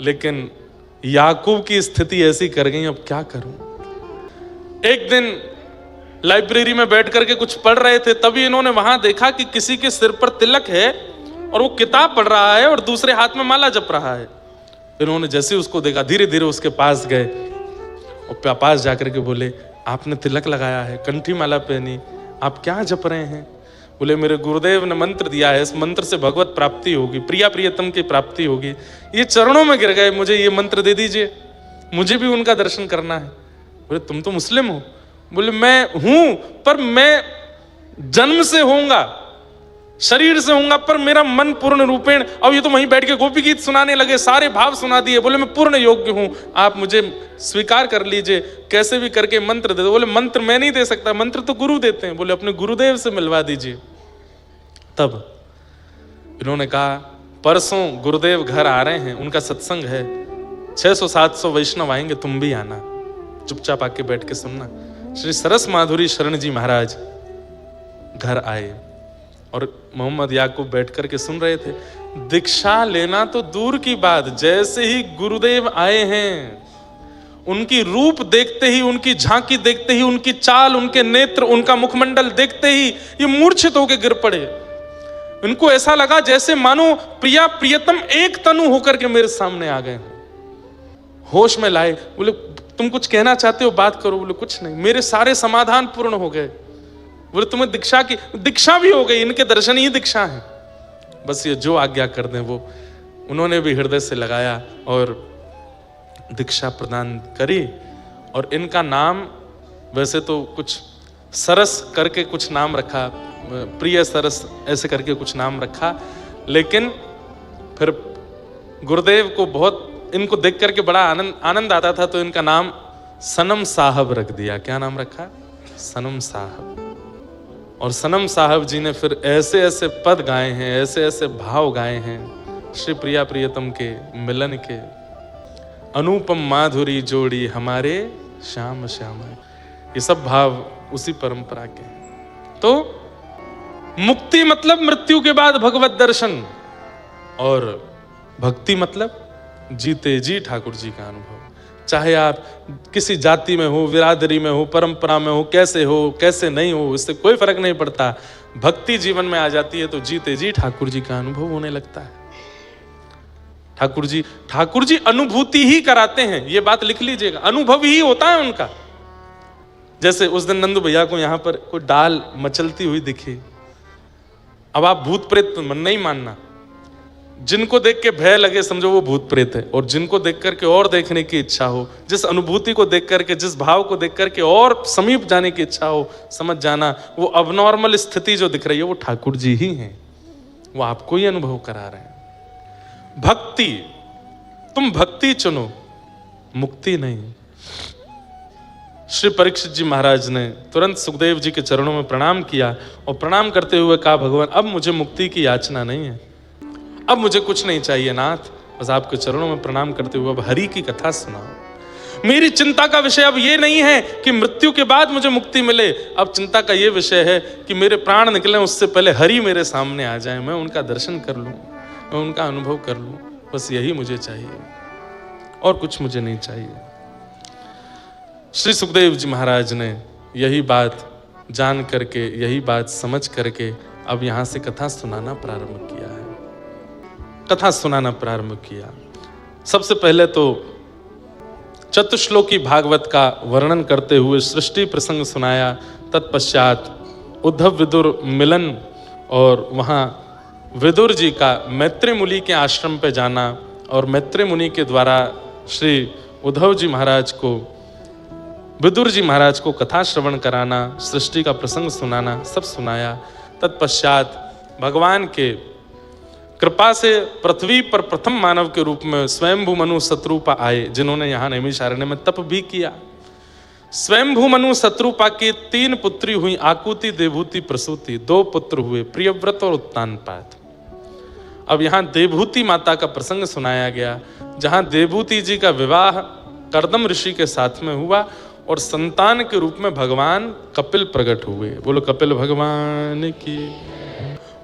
लेकिन याकूब की स्थिति ऐसी कर गई, अब क्या करूं। एक दिन लाइब्रेरी में बैठ करके कुछ पढ़ रहे थे, तभी इन्होंने वहां देखा कि किसी के सिर पर तिलक है और वो किताब पढ़ रहा है और दूसरे हाथ में माला जप रहा है। इन्होंने जैसे उसको देखा, धीरे धीरे उसके पास गए और पास जाकर के बोले, आपने तिलक लगाया है, कंठी माला पहनी, आप क्या जप रहे हैं। बोले, मेरे गुरुदेव ने मंत्र दिया है, इस मंत्र से भगवत प्राप्ति होगी, प्रिया प्रियतम की प्राप्ति होगी। ये चरणों में गिर गए, मुझे ये मंत्र दे दीजिए, मुझे भी उनका दर्शन करना है। बोले, तुम तो मुस्लिम हो। बोले, मैं हूं, पर मैं जन्म से होऊंगा, शरीर से होऊंगा, पर मेरा मन पूर्ण रूपेण। अब ये तो वहीं बैठ के गोपी गीत सुनाने लगे, सारे भाव सुना दिए। बोले, मैं पूर्ण योग्य हूं, आप मुझे स्वीकार कर लीजिए, कैसे भी करके मंत्र दे दो। बोले, मंत्र मैं नहीं दे सकता, मंत्र तो गुरु देते हैं। बोले, अपने गुरुदेव से मिलवा दीजिए। तब इन्होंने कहा, परसों गुरुदेव घर आ रहे हैं, उनका सत्संग है, 600-700 वैष्णव आएंगे, तुम भी आना, चुपचाप आके बैठ के सुनना। श्री सरस माधुरी शरण जी महाराज घर आए और मोहम्मद याकूब बैठ करके सुन रहे थे। दीक्षा लेना तो दूर की बात, जैसे ही गुरुदेव आए हैं, उनकी रूप देखते ही, उनकी झांकी देखते ही, उनकी चाल, उनके नेत्र, उनका मुखमंडल देखते ही ये मूर्छित होकर गिर पड़े। इनको ऐसा लगा जैसे मानो प्रिया प्रियतम एक तनु होकर के मेरे सामने आ गए। होश में लाए, बोले, तुम कुछ कहना चाहते हो, बात करो। बोले, कुछ नहीं, मेरे सारे समाधान पूर्ण हो गए। बोले, तुम्हें दीक्षा की, दीक्षा भी हो गई, इनके दर्शन ही दीक्षा है, बस ये जो आज्ञा कर दें वो। उन्होंने भी हृदय से लगाया और दीक्षा प्रदान करी। और इनका नाम वैसे तो कुछ सरस करके कुछ नाम रखा, प्रिय सरस ऐसे करके कुछ नाम रखा, लेकिन फिर गुरुदेव को बहुत इनको देख करके बड़ा आनंद आता था, तो इनका नाम सनम साहब रख दिया। क्या नाम रखा? सनम साहब। और सनम साहब जी ने फिर ऐसे ऐसे पद गाए हैं, ऐसे ऐसे भाव गाए हैं श्री प्रिया प्रियतम के मिलन के। अनुपम माधुरी जोड़ी हमारे श्याम श्याम। ये सब भाव उसी परंपरा के। तो मुक्ति मतलब मृत्यु के बाद भगवत दर्शन, और भक्ति मतलब जीते जी ठाकुर जी का अनुभव। चाहे आप किसी जाति में हो, बिरादरी में हो, परंपरा में हो, कैसे नहीं हो, इससे कोई फर्क नहीं पड़ता। भक्ति जीवन में आ जाती है तो जीते जी ठाकुर जी का अनुभव होने लगता है। ठाकुर जी अनुभूति ही कराते हैं, ये बात लिख लीजिएगा, अनुभव ही होता है उनका। जैसे उस दिन नंदू भैया को यहाँ पर कोई डाल मचलती हुई दिखी, अब आप भूत प्रेत नहीं मानना, जिनको देख के भय लगे समझो वो भूत प्रेत है, और जिनको देख करके और देखने की इच्छा हो, जिस अनुभूति को देख करके, जिस भाव को देख करके और समीप जाने की इच्छा हो, समझ जाना वो अबनॉर्मल स्थिति जो दिख रही है वो ठाकुर जी ही हैं, वो आपको ही अनुभव करा रहे हैं। भक्ति, तुम भक्ति चुनो, मुक्ति नहीं। श्री परीक्षित जी महाराज ने तुरंत सुखदेव जी के चरणों में प्रणाम किया और प्रणाम करते हुए कहा, भगवान अब मुझे मुक्ति की याचना नहीं है, अब मुझे कुछ नहीं चाहिए नाथ, बस आपके चरणों में प्रणाम करते हुए अब हरि की कथा सुनाओ। मेरी चिंता का विषय अब ये नहीं है कि मृत्यु के बाद मुझे मुक्ति मिले, अब चिंता का ये विषय है कि मेरे प्राण निकले उससे पहले हरि मेरे सामने आ जाए, मैं उनका दर्शन कर लूं, मैं उनका अनुभव कर लूं, बस यही मुझे चाहिए और कुछ मुझे नहीं चाहिए। श्री सुखदेव जी महाराज ने यही बात जान करके, यही बात समझ करके अब यहां से कथा सुनाना प्रारंभ किया है। कथा सुनाना प्रारंभ किया। सबसे पहले तो चतुश्लोकी भागवत का वर्णन करते हुए सृष्टि प्रसंग सुनाया। तत्पश्चात उद्धव विदुर मिलन और वहाँ विदुर जी का मैत्री मुनि के आश्रम पे जाना और मैत्री मुनि के द्वारा श्री उद्धव जी महाराज को, विदुर जी महाराज को कथा श्रवण कराना, सृष्टि का प्रसंग सुनाना, सब सुनाया। तत्पश्चात भगवान के कृपा से पृथ्वी पर प्रथम मानव के रूप में स्वयंभू मनु शत्रुपा आए, जिन्होंने यहाँ नैमिषारण्य में तप भी किया। स्वयंभू मनु शत्रुपा की 3 पुत्री हुई, आकुति, देवहूति, प्रसूति। 2 पुत्र हुए, प्रियव्रत और उत्तानपाद। अब यहाँ देवहूति माता का प्रसंग सुनाया गया, जहाँ देवहूति जी का विवाह कर्दम ऋषि के साथ में हुआ और संतान के रूप में भगवान कपिल प्रकट हुए। बोलो कपिल भगवान की।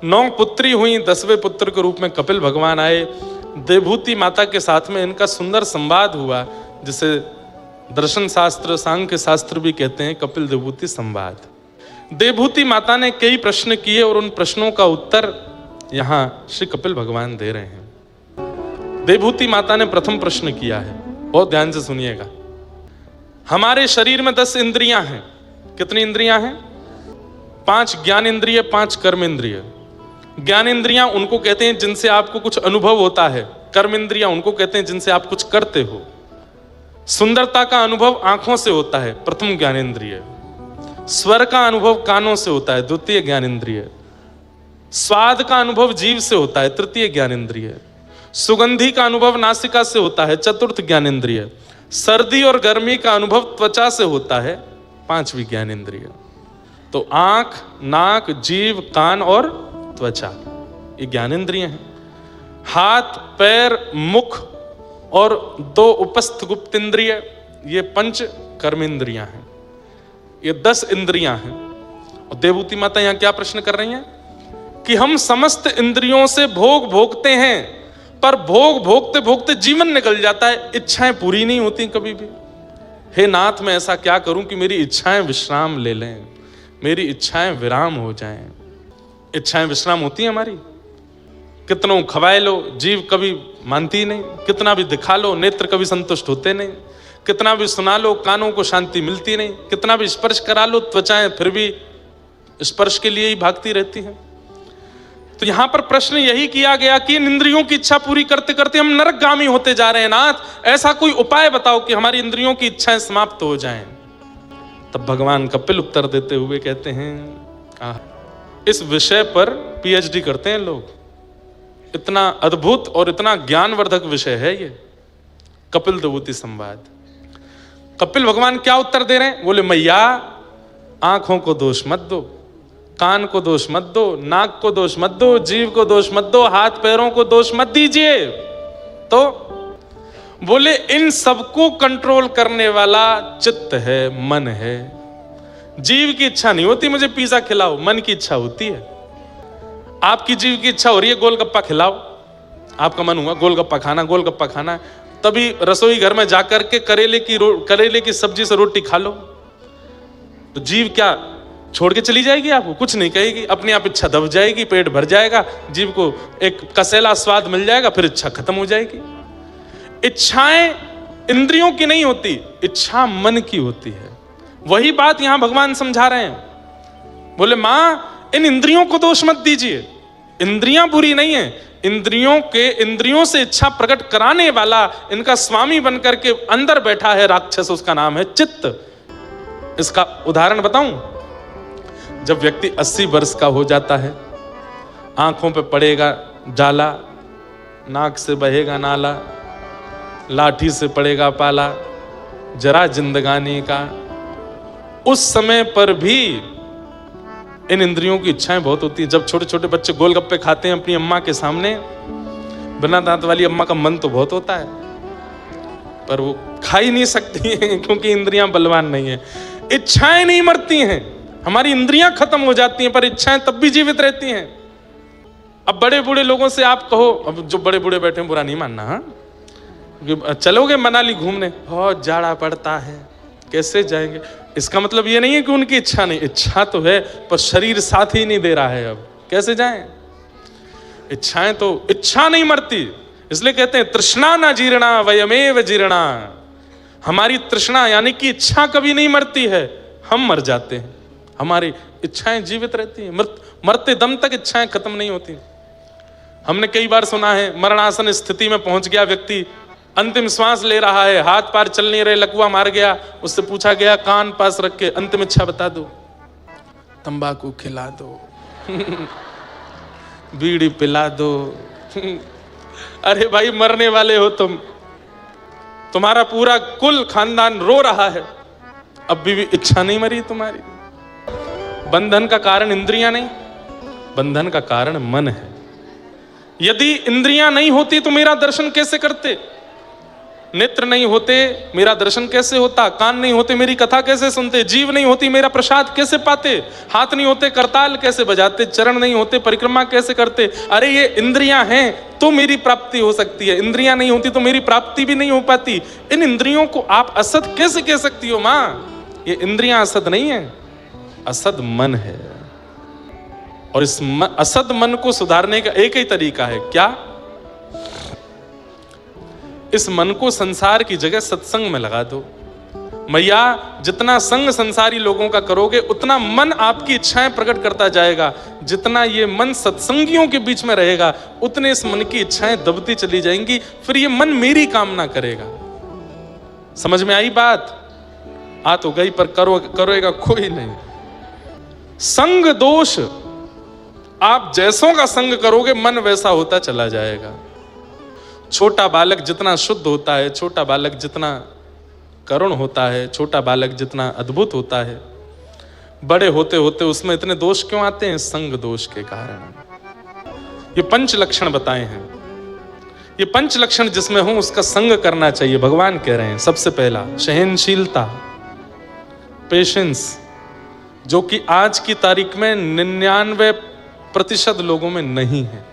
9 पुत्री हुई, 10वें पुत्र के रूप में कपिल भगवान आए। देवहूति माता के साथ में इनका सुंदर संवाद हुआ, जिसे दर्शन शास्त्र, सांख्य शास्त्र भी कहते हैं कपिल देवहूति संवाद। देवहूति माता ने कई प्रश्न किए और उन प्रश्नों का उत्तर यहां श्री कपिल भगवान दे रहे हैं। देवहूति माता ने प्रथम प्रश्न किया है, बहुत ध्यान से सुनिएगा। हमारे शरीर में 10 इंद्रियां हैं। कितनी इंद्रियां हैं? 5 ज्ञान इंद्रिय, 5 कर्म इंद्रिय। ज्ञान इंद्रियां उनको कहते हैं जिनसे आपको कुछ अनुभव होता है। कर्म इंद्रियां उनको कहते हैं जिनसे आप कुछ करते हो। सुंदरता का अनुभव आंखों से होता है, प्रथम ज्ञानेंद्रिय। स्वर का अनुभव कानों से होता है, द्वितीय ज्ञानेंद्रिय। स्वाद का अनुभव जीभ से होता है, तृतीय ज्ञानेंद्रिय। सुगंधी का अनुभव नासिका से होता है, चतुर्थ ज्ञानेंद्रिय। सर्दी और गर्मी का अनुभव त्वचा से होता है, 5वीं ज्ञानेंद्रिय। तो आंख, नाक, जीभ, कान और त्वचा, ये ज्ञानेंद्रिय हैं। हाथ, पैर, मुख और 2 उपस्थ गुप्त इंद्रिय, ये 5 कर्मेंद्रियां हैं। ये 10 इंद्रियां हैं। और देवहूति माता यहां क्या प्रश्न कर रही हैं कि हम समस्त इंद्रियों से भोग भोगते हैं, पर भोग भोगते भोगते जीवन निकल जाता है, इच्छाएं पूरी नहीं होती कभी भी। हे नाथ, मैं ऐसा क्या करूं कि मेरी इच्छाएं विश्राम ले लें, मेरी इच्छाएं विराम हो जाएं। इच्छाएं विश्राम होती हैं हमारी। कितनों खवाए लो, जीव कभी मानती नहीं। कितना भी दिखा लो, नेत्र कभी संतुष्ट होते नहीं। कितना भी सुना लो, कानों को शांति मिलती नहीं। कितना भी स्पर्श करा लो, त्वचाएं फिर भी स्पर्श के लिए ही भागती रहती हैं। तो यहां पर प्रश्न यही किया गया कि इन इंद्रियों की इच्छा पूरी करते करते हम नरकगामी होते जा रहे हैं। नाथ, ऐसा कोई उपाय बताओ कि हमारी इंद्रियों की इच्छाएं समाप्त हो जाएं। तब भगवान कपिल उत्तर देते हुए कहते हैं, इस विषय पर पीएचडी करते हैं लोग। इतना अद्भुत और इतना ज्ञानवर्धक विषय है ये कपिल देवहूति संवाद। कपिल भगवान क्या उत्तर दे रहे हैं? बोले, मैया, आंखों को दोष मत दो, कान को दोष मत दो, नाक को दोष मत दो, जीभ को दोष मत दो, हाथ पैरों को दोष मत दीजिए। तो बोले, इन सबको कंट्रोल करने वाला चित्त है, मन है। जीव की इच्छा नहीं होती मुझे पिज्जा खिलाओ, मन की इच्छा होती है। आपकी जीव की इच्छा हो रही है गोलगप्पा खिलाओ, आपका मन हुआ गोलगप्पा खाना, गोलगप्पा खाना, तभी रसोई घर में जाकर के करेले की सब्जी से रोटी खा लो। तो जीव क्या छोड़ के चली जाएगी? आपको कुछ नहीं कहेगी, अपने आप इच्छा दब जाएगी, पेट भर जाएगा, जीव को एक कसेला स्वाद मिल जाएगा, फिर इच्छा खत्म हो जाएगी। इच्छाएं इंद्रियों की नहीं होती, इच्छा मन की होती है। वही बात यहां भगवान समझा रहे हैं। बोले, मां, इन इंद्रियों को दोष मत दीजिए, इंद्रियां बुरी नहीं है। इंद्रियों से इच्छा प्रकट कराने वाला, इनका स्वामी बनकर के अंदर बैठा है राक्षस, उसका नाम है चित्त। इसका उदाहरण बताऊं? जब व्यक्ति 80 वर्ष का हो जाता है, आंखों पे पड़ेगा जाला, नाक से बहेगा नाला, लाठी से पड़ेगा पाला, जरा जिंदगानी का, उस समय पर भी इन इंद्रियों की इच्छाएं बहुत होती हैं। जब छोटे छोटे बच्चे गोलगप्पे खाते हैं अपनी अम्मा के सामने, बिना दांत वाली अम्मा का मन तो बहुत होता है, पर वो खा ही नहीं सकती हैं क्योंकि इंद्रियां बलवान नहीं है। इच्छाएं नहीं मरती हैं, हमारी इंद्रियां खत्म हो जाती हैं, पर इच्छाएं तब भी जीवित रहती हैं। अब बड़े बूढ़े लोगों से आप कहो, अब जो बड़े बूढ़े बैठे हैं बुरा नहीं मानना, हाँ, चलोगे मनाली घूमने, बहुत जाड़ा पड़ता है, कैसे जाएंगे? इसका मतलब ये नहीं है कि उनकी इच्छा नहीं, इच्छा तो है, पर शरीर साथ ही नहीं दे रहा है, अब कैसे जाएं? इच्छाएं तो, इच्छा नहीं मरती, इसलिए कहते हैं तृष्णा ना जीर्णा वयमेव जीर्णा। हमारी तृष्णा यानी कि इच्छा कभी नहीं मरती है, हम मर जाते हैं, हमारी इच्छाएं जीवित रहती हैं। मरते दम तक इच्छाएं खत्म नहीं होती। हमने कई बार सुना है, मरणासन स्थिति में पहुंच गया व्यक्ति, अंतिम श्वास ले रहा है, हाथ पैर चल नहीं रहे, लकवा मार गया, उससे पूछा गया कान पास रख के अंतिम इच्छा बता दो, तंबाकू खिला दो बीड़ी पिला दो, अरे भाई मरने वाले हो तुम, तुम्हारा पूरा कुल खानदान रो रहा है, अब भी इच्छा नहीं मरी तुम्हारी। बंधन का कारण इंद्रियां नहीं, बंधन का कारण मन है। यदि इंद्रियां नहीं होती तो मेरा दर्शन कैसे करते? नेत्र नहीं होते मेरा दर्शन कैसे होता? कान नहीं होते मेरी कथा कैसे सुनते? जीव नहीं होती मेरा प्रसाद कैसे पाते? हाथ नहीं होते करताल कैसे बजाते? चरण नहीं होते परिक्रमा कैसे करते? अरे ये इंद्रियां हैं तो मेरी प्राप्ति हो सकती है, इंद्रियां नहीं होती तो मेरी प्राप्ति भी नहीं हो पाती। इन इंद्रियों को आप असद कैसे कह सकती हो मां? ये इंद्रियां असद नहीं है, असद मन है। और इस असद मन को सुधारने का एक ही तरीका है, क्या? इस मन को संसार की जगह सत्संग में लगा दो। मैया जितना संग संसारी लोगों का करोगे उतना मन आपकी इच्छाएं प्रकट करता जाएगा। जितना ये मन सत्संगियों के बीच में रहेगा उतने इस मन की इच्छाएं दबती चली जाएंगी। फिर ये मन मेरी कामना करेगा। समझ में आई बात? आ तो गई पर करेगा कोई नहीं। संग दोष, आप जैसों का संग करोगे मन वैसा होता चला जाएगा। छोटा बालक जितना शुद्ध होता है, छोटा बालक जितना करुण होता है, छोटा बालक जितना अद्भुत होता है, बड़े होते होते उसमें इतने दोष क्यों आते हैं? संग दोष के कारण। ये पंच लक्षण बताए हैं, ये पंच लक्षण जिसमें हो उसका संग करना चाहिए। भगवान कह रहे हैं सबसे पहला सहनशीलता, पेशेंस, जो कि आज की तारीख में 99% लोगों में नहीं है।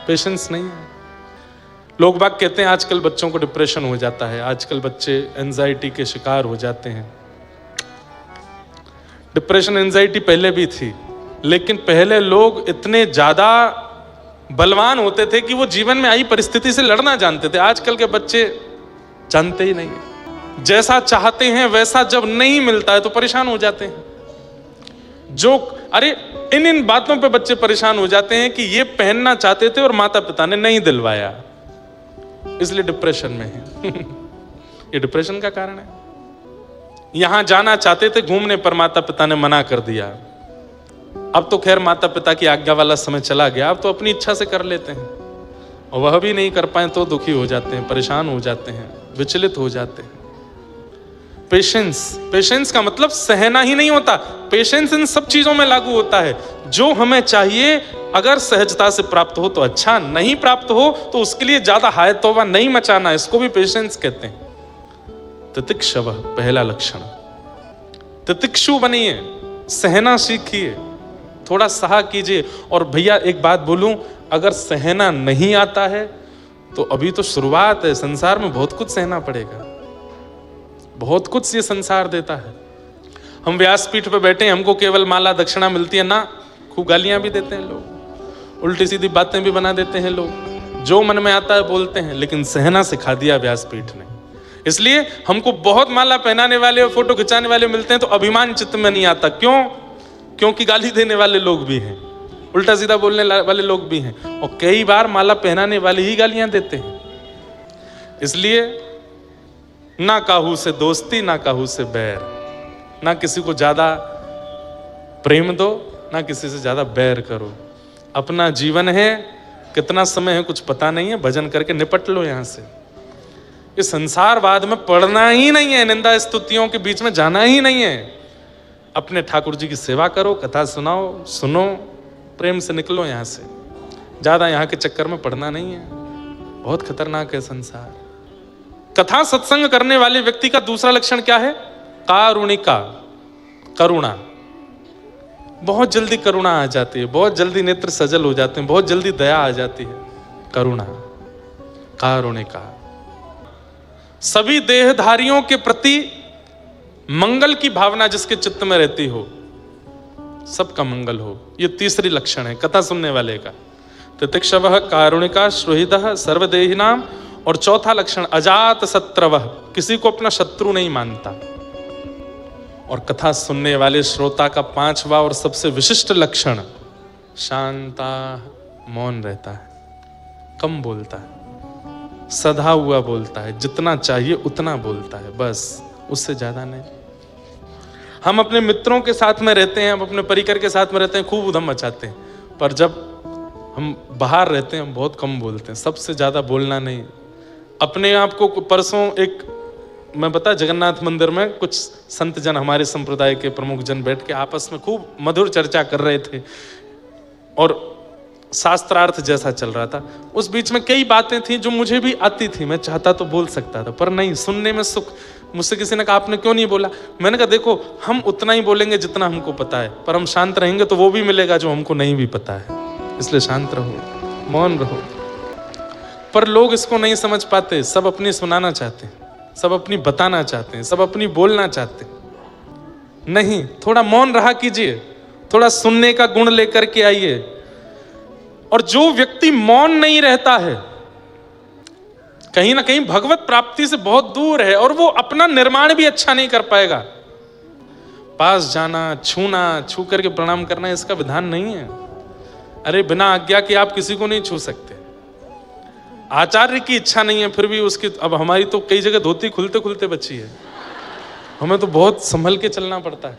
पेशेंस नहीं है। लोग बाग कहते हैं आजकल बच्चों को डिप्रेशन हो जाता है, आजकल बच्चे एंजाइटी के शिकार हो जाते हैं। डिप्रेशन एंजाइटी पहले भी थी, लेकिन पहले लोग इतने ज्यादा बलवान होते थे कि वो जीवन में आई परिस्थिति से लड़ना जानते थे। आजकल के बच्चे जानते ही नहीं है। जैसा चाहते हैं वैसा जब नहीं मिलता है तो परेशान हो जाते हैं। अरे इन बातों पे बच्चे परेशान हो जाते हैं कि ये पहनना चाहते थे और माता पिता ने नहीं दिलवाया, इसलिए डिप्रेशन में है। ये डिप्रेशन का कारण है। यहां जाना चाहते थे घूमने पर माता पिता ने मना कर दिया। अब तो खैर माता पिता की आज्ञा वाला समय चला गया, अब तो अपनी इच्छा से कर लेते हैं, और वह भी नहीं कर पाए तो दुखी हो जाते हैं, परेशान हो जाते हैं, विचलित हो जाते हैं। पेशेंस, पेशेंस का मतलब सहना ही नहीं होता। पेशेंस इन सब चीजों में लागू होता है। जो हमें चाहिए अगर सहजता से प्राप्त हो तो अच्छा, नहीं प्राप्त हो तो उसके लिए ज्यादा हाय तौबा नहीं मचाना, इसको भी पेशेंस कहते हैं। तितिक्षव, पहला लक्षण। तितिक्षु बनिए, सहना सीखिए, थोड़ा सहा कीजिए। और भैया एक बात बोलूं, अगर सहना नहीं आता है तो अभी तो शुरुआत है, संसार में बहुत कुछ सहना पड़ेगा, बहुत कुछ ये संसार देता है। हम व्यासपीठ पे बैठे हैं, हमको केवल माला दक्षिणा मिलती है ना, खूब गालियां भी देते हैं लोग, उल्टी सीधी बातें भी बना देते हैं लोग, जो मन में आता है बोलते हैं, लेकिन सहना सिखा दिया व्यासपीठ ने। इसलिए हमको बहुत माला पहनाने वाले और फोटो खिंचाने वाले मिलते हैं तो अभिमान चित्त में नहीं आता। क्यों? क्योंकि गाली देने वाले लोग भी हैं, उल्टा सीधा बोलने वाले लोग भी हैं, और कई बार माला पहनाने वाले ही गालियां देते हैं। इसलिए ना काहू से दोस्ती, ना काहू से बैर, ना किसी को ज्यादा प्रेम दो, ना किसी से ज्यादा बैर करो। अपना जीवन है, कितना समय है कुछ पता नहीं है, भजन करके निपट लो यहां से। इस संसारवाद में पढ़ना ही नहीं है, निंदा स्तुतियों के बीच में जाना ही नहीं है। अपने ठाकुर जी की सेवा करो, कथा सुनाओ, सुनो, प्रेम से निकलो यहां से। ज्यादा यहाँ के चक्कर में पढ़ना नहीं है, बहुत खतरनाक है संसार। कथा सत्संग करने वाले व्यक्ति का दूसरा लक्षण क्या है? कारुणिका, करुणा। बहुत जल्दी करुणा आ जाती है, बहुत जल्दी नेत्र सजल हो जाते हैं, बहुत जल्दी दया आ जाती है। करुणा, कारुणिका। सभी देहधारियों के प्रति मंगल की भावना जिसके चित्त में रहती हो, सबका मंगल हो, ये तीसरी लक्षण है कथा सुनने वाले का। तितिक्षवः कारुणिका सुहृदः सर्वदेहिनाम। और चौथा लक्षण अजात शत्रवः, किसी को अपना शत्रु नहीं मानता। और कथा सुनने वाले श्रोता का पांचवा और सबसे विशिष्ट लक्षण शांता, मौन रहता है, कम बोलता है, सधा हुआ बोलता है, जितना चाहिए उतना बोलता है, बस उससे ज्यादा नहीं। हम अपने मित्रों के साथ में रहते हैं, हम अपने परिकर के साथ में रहते हैं, खूब उधम मचाते हैं, पर जब हम बाहर रहते हैं, हम बहुत कम बोलते हैं, सबसे ज़्यादा बोलना नहीं। अपने आप को परसों मैं बता जगन्नाथ मंदिर में कुछ संत जन, हमारे संप्रदाय के प्रमुख जन बैठ के आपस में खूब मधुर चर्चा कर रहे थे और शास्त्रार्थ जैसा चल रहा था। उस बीच में कई बातें थी जो मुझे भी आती थी, मैं चाहता तो बोल सकता था, पर नहीं, सुनने में सुख। मुझसे किसी ने कहा आपने क्यों नहीं बोला? मैंने कहा देखो, हम उतना ही बोलेंगे जितना हमको पता है, पर हम शांत रहेंगे तो वो भी मिलेगा जो हमको नहीं भी पता है। इसलिए शांत रहो, मौन रहो। पर लोग इसको नहीं समझ पाते, सब अपनी सुनाना चाहते हैं, सब अपनी बताना चाहते हैं, सब अपनी बोलना चाहते हैं। नहीं, थोड़ा मौन रहा कीजिए, थोड़ा सुनने का गुण लेकर के आइए। और जो व्यक्ति मौन नहीं रहता है, कहीं ना कहीं भगवत प्राप्ति से बहुत दूर है और वो अपना निर्माण भी अच्छा नहीं कर पाएगा। पास जाना, छूना, छू करके प्रणाम करना इसका विधान नहीं है। अरे बिना आज्ञा के आप किसी को नहीं छू सकते। आचार्य की इच्छा नहीं है, फिर भी उसकी, अब हमारी तो कई जगह धोती खुलते खुलते बची है, हमें तो बहुत संभल के चलना पड़ता है।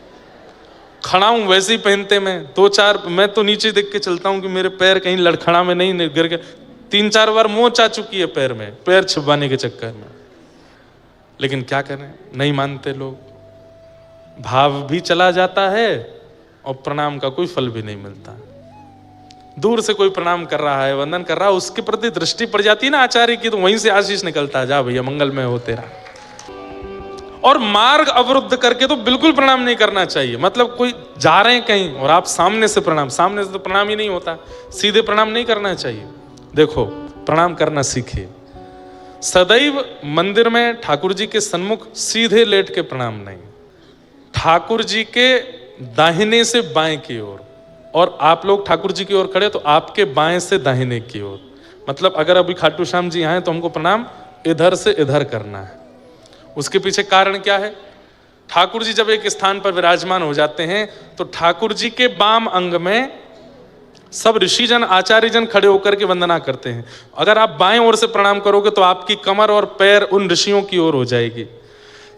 खड़ा हूं वैसे ही पहनते मैं तो नीचे देख के चलता हूं कि मेरे पैर कहीं लड़खड़ा में नहीं गिर के। 3-4 बार मोच आ चुकी है पैर में, पैर छिपाने के चक्कर में। लेकिन क्या करें, नहीं मानते लोग, भाव भी चला जाता है और प्रणाम का कोई फल भी नहीं मिलता। दूर से कोई प्रणाम कर रहा है, वंदन कर रहा है, उसके प्रति दृष्टि पड़ जाती है ना आचार्य की, तो वहीं से आशीष निकलता है, जा भैया मंगलमय हो तेरा। और मार्ग अवरुद्ध करके तो बिल्कुल प्रणाम नहीं करना चाहिए। मतलब कोई जा रहे हैं कहीं और आप सामने से सामने से तो प्रणाम ही नहीं होता, सीधे प्रणाम नहीं करना चाहिए। देखो, प्रणाम करना सीखिए। सदैव मंदिर में ठाकुर जी के सन्मुख सीधे लेट के प्रणाम नहीं, ठाकुर जी के दाहिने से बाएं की ओर, और आप लोग ठाकुर जी की ओर खड़े तो आपके बाएं से दाहिने की ओर। मतलब अगर अभी खाटू श्याम जी आए तो हमको प्रणाम इधर से इधर करना है। उसके पीछे कारण क्या है? ठाकुर जी जब एक स्थान पर विराजमान हो जाते हैं तो ठाकुर जी के बाम अंग में सब ऋषिजन, आचार्यजन खड़े होकर के वंदना करते हैं। अगर आप बाएं ओर से प्रणाम करोगे तो आपकी कमर और पैर उन ऋषियों की ओर हो जाएगी।